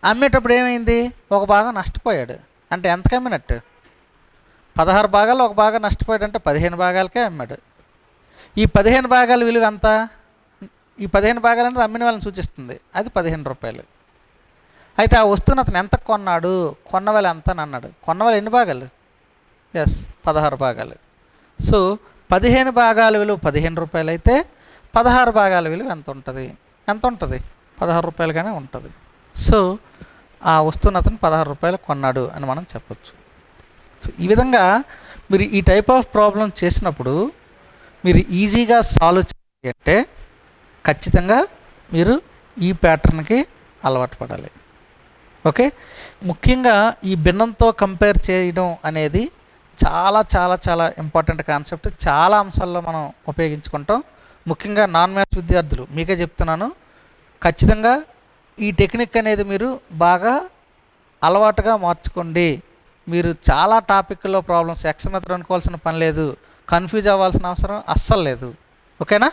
అమ్మేటప్పుడు ఏమైంది? ఒక భాగం నష్టపోయాడు. అంటే ఎంతకు అమ్మినట్టు? 16 భాగాలు ఒక భాగం నష్టపోయాడు అంటే 15 భాగాలకే అమ్మాడు. ఈ 15 భాగాల విలువ ఎంత? ఈ 15 భాగాలు అనేది అమ్మిన వాళ్ళని సూచిస్తుంది. అది 15 రూపాయలు. అయితే ఆ వస్తువుని అతను ఎంత కొన్నాడు, కొన్న వేల ఎంత అని అన్నాడు. కొన్న వేల ఎన్ని భాగాలు? ఎస్, 16 భాగాలు. సో 15 భాగాల విలువ 15 రూపాయలు అయితే 16 భాగాల విలువ ఎంత ఉంటుంది? ఎంత ఉంటుంది? 16 రూపాయలుగానే ఉంటుంది. సో ఆ వస్తువుని అతను 16 రూపాయలు కొన్నాడు అని మనం చెప్పచ్చు. సో ఈ విధంగా మీరు ఈ టైప్ ఆఫ్ ప్రాబ్లం చేసినప్పుడు మీరు ఈజీగా సాల్వ్ చేయాలంటే ఖచ్చితంగా మీరు ఈ ప్యాటర్న్కి అలవాటు పడాలి. ఓకే, ముఖ్యంగా ఈ భిన్నంతో కంపేర్ చేయడం అనేది చాలా చాలా చాలా ఇంపార్టెంట్ కాన్సెప్ట్. చాలా అంశాల్లో మనం ఉపయోగించుకుంటాం. ముఖ్యంగా నాన్ మ్యాథ్స్ విద్యార్థులు మీకే చెప్తున్నాను, ఖచ్చితంగా ఈ టెక్నిక్ అనేది మీరు బాగా అలవాటుగా మార్చుకోండి. మీరు చాలా టాపిక్లో ప్రాబ్లమ్స్ ఎక్స్ మెథడ్ అనుకోవాల్సిన పని లేదు, కన్ఫ్యూజ్ అవ్వాల్సిన అవసరం అస్సలు లేదు. ఓకేనా?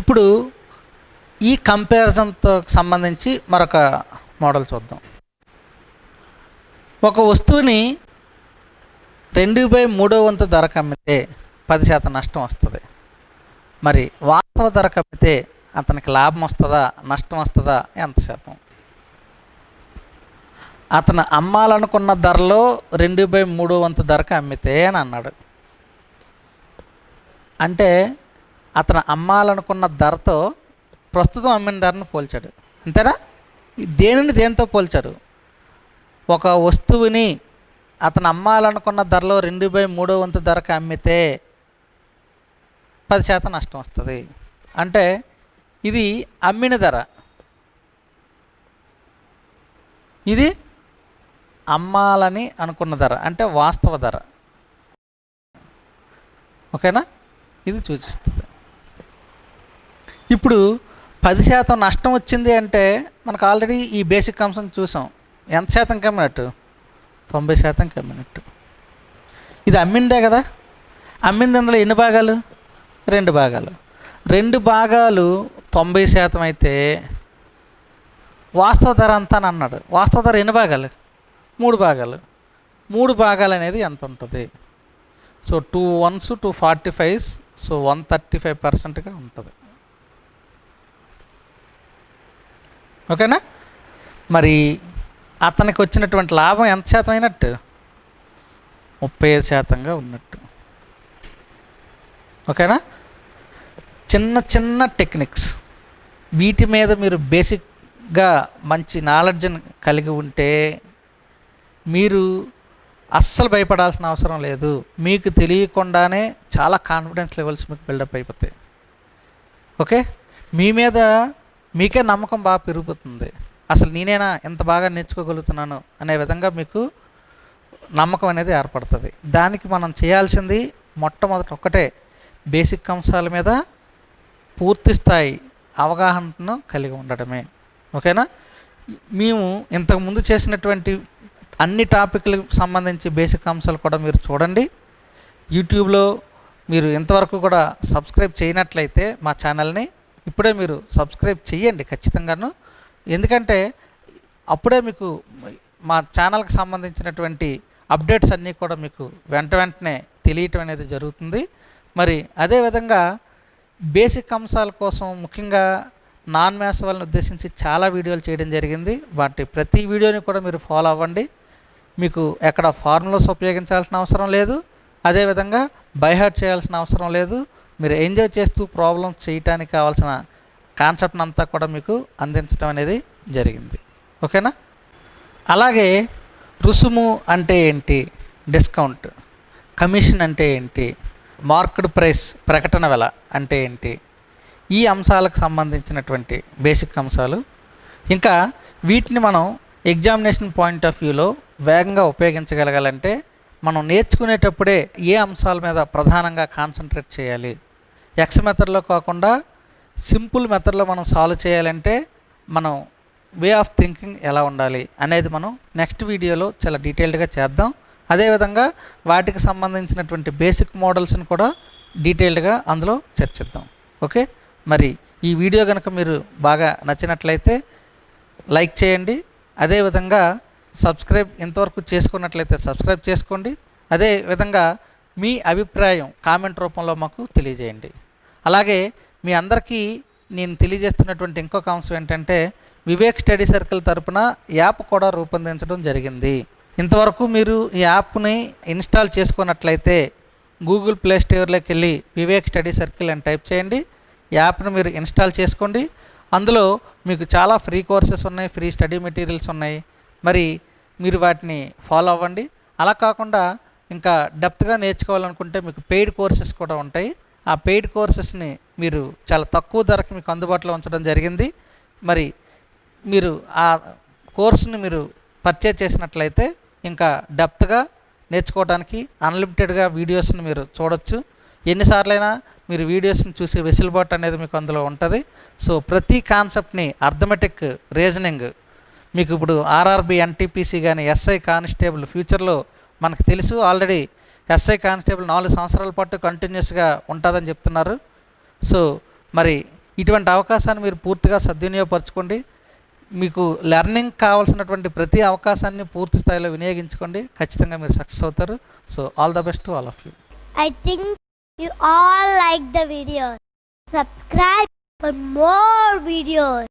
ఇప్పుడు ఈ కంపారిజన్తో సంబంధించి మరొక మోడల్ చూద్దాం. ఒక వస్తువుని 2/3 వంతు ధరకు అమ్మితే 10% నష్టం వస్తుంది. మరి వాస్తవ ధరకు అమ్మితే అతనికి లాభం వస్తుందా నష్టం వస్తుందా, ఎంత శాతం? అతను అమ్మాలనుకున్న ధరలో 2/3 వంతు ధరకు అమ్మితే అని అన్నాడు. అంటే అతను అమ్మాలనుకున్న ధరతో ప్రస్తుతం అమ్మిన ధరను పోల్చాడు, అంతేనా? దేనిని దేంతో పోల్చారు? ఒక వస్తువుని అతను అమ్మాలనుకున్న ధరలో 2/3 వంతు ధరకు అమ్మితే 10% నష్టం వస్తుంది. అంటే ఇది అమ్మిన ధర, ఇది అమ్మాలని అనుకున్న ధర, అంటే వాస్తవ ధర. ఓకేనా? ఇది సూచిస్తుంది. ఇప్పుడు 10% నష్టం వచ్చింది అంటే మనకు ఆల్రెడీ ఈ బేసిక్ అంశం చూసాం. ఎంత శాతం కమ్మినట్టు? 90% కమ్మినట్టు. ఇది అమ్మిందే కదా. అమ్మింది అందులో ఎన్ని భాగాలు? 2 భాగాలు. 2 భాగాలు 90% అయితే వాస్తవ ధర అంతా అని అన్నాడు. వాస్తవ ధర ఎన్ని భాగాలు? 3 భాగాలు. 3 భాగాలు అనేది ఎంత ఉంటుంది? సో 2 1s 2 45s, సో 135%గా ఉంటుంది. ఓకేనా? మరి అతనికి వచ్చినటువంటి లాభం ఎంత శాతం అయినట్టు? 35%గా ఉన్నట్టు. ఓకేనా? చిన్న చిన్న టెక్నిక్స్, వీటి మీద మీరు బేసిక్గా మంచి నాలెడ్జ్ని కలిగి ఉంటే మీరు అస్సలు భయపడాల్సిన అవసరం లేదు. మీకు తెలియకుండానే చాలా కాన్ఫిడెన్స్ లెవెల్స్ మీకు బిల్డప్ అయిపోతాయి. ఓకే, మీ మీద మీకే నమ్మకం బాగా పెరిగిపోతుంది. అసలు నేనేనా ఎంత బాగా నేర్చుకోగలుగుతున్నాను అనే విధంగా మీకు నమ్మకం అనేది ఏర్పడుతుంది. దానికి మనం చేయాల్సింది మొట్టమొదటి ఒక్కటే, బేసిక్ అంశాల మీద పూర్తి స్థాయి అవగాహనను కలిగి ఉండడమే. ఓకేనా? మేము ఇంతకుముందు చేసినటువంటి అన్ని టాపిక్లకు సంబంధించి బేసిక్ అంశాలు కూడా మీరు చూడండి. యూట్యూబ్లో మీరు ఇంతవరకు కూడా సబ్స్క్రైబ్ చేయనట్లయితే మా ఛానల్ని ఇప్పుడే మీరు సబ్స్క్రైబ్ చేయండి ఖచ్చితంగాను. ఎందుకంటే అప్పుడే మీకు మా ఛానల్కి సంబంధించినటువంటి అప్డేట్స్ అన్నీ కూడా మీకు వెంటనే తెలియటం అనేది జరుగుతుంది. మరి అదేవిధంగా బేసిక్ అంశాల కోసం ముఖ్యంగా నాన్ మ్యాథ్స్ వాళ్ళని ఉద్దేశించి చాలా వీడియోలు చేయడం జరిగింది. వాటి ప్రతి వీడియోని కూడా మీరు ఫాలో అవ్వండి. మీకు ఎక్కడ ఫార్ములాస్ ఉపయోగించాల్సిన అవసరం లేదు, అదేవిధంగా బైహార్ట్ చేయాల్సిన అవసరం లేదు. మీరు ఎంజాయ్ చేస్తూ ప్రాబ్లమ్స్ చేయటానికి కావాల్సిన కాన్సెప్ట్ని అంతా కూడా మీకు అందించడం అనేది జరిగింది. ఓకేనా? అలాగే రుసుము అంటే ఏంటి, డిస్కౌంట్, కమిషన్ అంటే ఏంటి, మార్కెట్ ప్రైస్ ప్రకటన వెల అంటే ఏంటి, ఈ అంశాలకు సంబంధించినటువంటి బేసిక్ అంశాలు. ఇంకా వీటిని మనం ఎగ్జామినేషన్ పాయింట్ ఆఫ్ వ్యూలో వేగంగా ఉపయోగించగలగాలంటే మనం నేర్చుకునేటప్పుడే ఏ అంశాల మీద ప్రధానంగా కాన్సన్ట్రేట్ చేయాలి, ఎక్స్ మెథడ్లో కాకుండా సింపుల్ మెథడ్లో మనం సాల్వ్ చేయాలంటే మనం వే ఆఫ్ థింకింగ్ ఎలా ఉండాలి అనేది మనం నెక్స్ట్ వీడియోలో చాలా డీటెయిల్డ్గా చేద్దాం. అదేవిధంగా వాటికి సంబంధించినటువంటి బేసిక్ మోడల్స్ని కూడా డీటెయిల్డ్గా అందులో చర్చిద్దాం. ఓకే, మరి ఈ వీడియో కనుక మీరు బాగా నచ్చినట్లయితే లైక్ చేయండి. అదేవిధంగా సబ్స్క్రైబ్ ఇంతవరకు చేసుకున్నట్లయితే సబ్స్క్రైబ్ చేసుకోండి. అదేవిధంగా మీ అభిప్రాయం కామెంట్ రూపంలో మాకు తెలియజేయండి. అలాగే మీ అందరికీ నేను తెలియజేస్తున్నటువంటి ఇంకొక అంశం ఏంటంటే, వివేక్ స్టడీ సర్కిల్ తరపున యాప్ కూడా రూపొందించడం జరిగింది. ఇంతవరకు మీరు ఈ యాప్ని ఇన్స్టాల్ చేసుకున్నట్లయితే గూగుల్ ప్లే స్టోర్లోకి వెళ్ళి వివేక్ స్టడీ సర్కిల్ అని టైప్ చేయండి. యాప్ను మీరు ఇన్స్టాల్ చేసుకోండి. అందులో మీకు చాలా ఫ్రీ కోర్సెస్ ఉన్నాయి, ఫ్రీ స్టడీ మెటీరియల్స్ ఉన్నాయి. మరి మీరు వాటిని ఫాలో అవ్వండి. అలా కాకుండా ఇంకా డెప్త్గా నేర్చుకోవాలనుకుంటే మీకు పెయిడ్ కోర్సెస్ కూడా ఉంటాయి. ఆ పెయిడ్ కోర్సెస్ని మీరు చాలా తక్కువ ధరకు మీకు అందుబాటులో ఉంచడం జరిగింది. మరి మీరు ఆ కోర్సుని మీరు పర్చేజ్ చేసినట్లయితే ఇంకా డెప్త్గా నేర్చుకోవడానికి అన్లిమిటెడ్గా వీడియోస్ని మీరు చూడొచ్చు. ఎన్నిసార్లైనా మీరు వీడియోస్ని చూసి వెసులుబాటు అనేది మీకు అందులో ఉంటుంది. సో ప్రతి కాన్సెప్ట్ని అర్థమెటిక్ రీజనింగ్ మీకు ఇప్పుడు ఆర్ఆర్బి, ఎన్టీపీసీ కానీ ఎస్ఐ కానిస్టేబుల్ ఫ్యూచర్లో మనకు తెలుసు ఆల్రెడీ ఎస్ఐ కానిస్టేబుల్ 4 సంవత్సరాల పాటు కంటిన్యూస్గా ఉంటుందని చెప్తున్నారు. సో మరి ఇటువంటి అవకాశాన్ని మీరు పూర్తిగా సద్వినియోగపరచుకోండి. మీకు లెర్నింగ్ కావాల్సినటువంటి ప్రతి అవకాశాన్ని పూర్తి స్థాయిలో వినియోగించుకోండి. ఖచ్చితంగా మీరు సక్సెస్ అవుతారు. So all the best to all of you. I think you all like the video. Subscribe for more videos.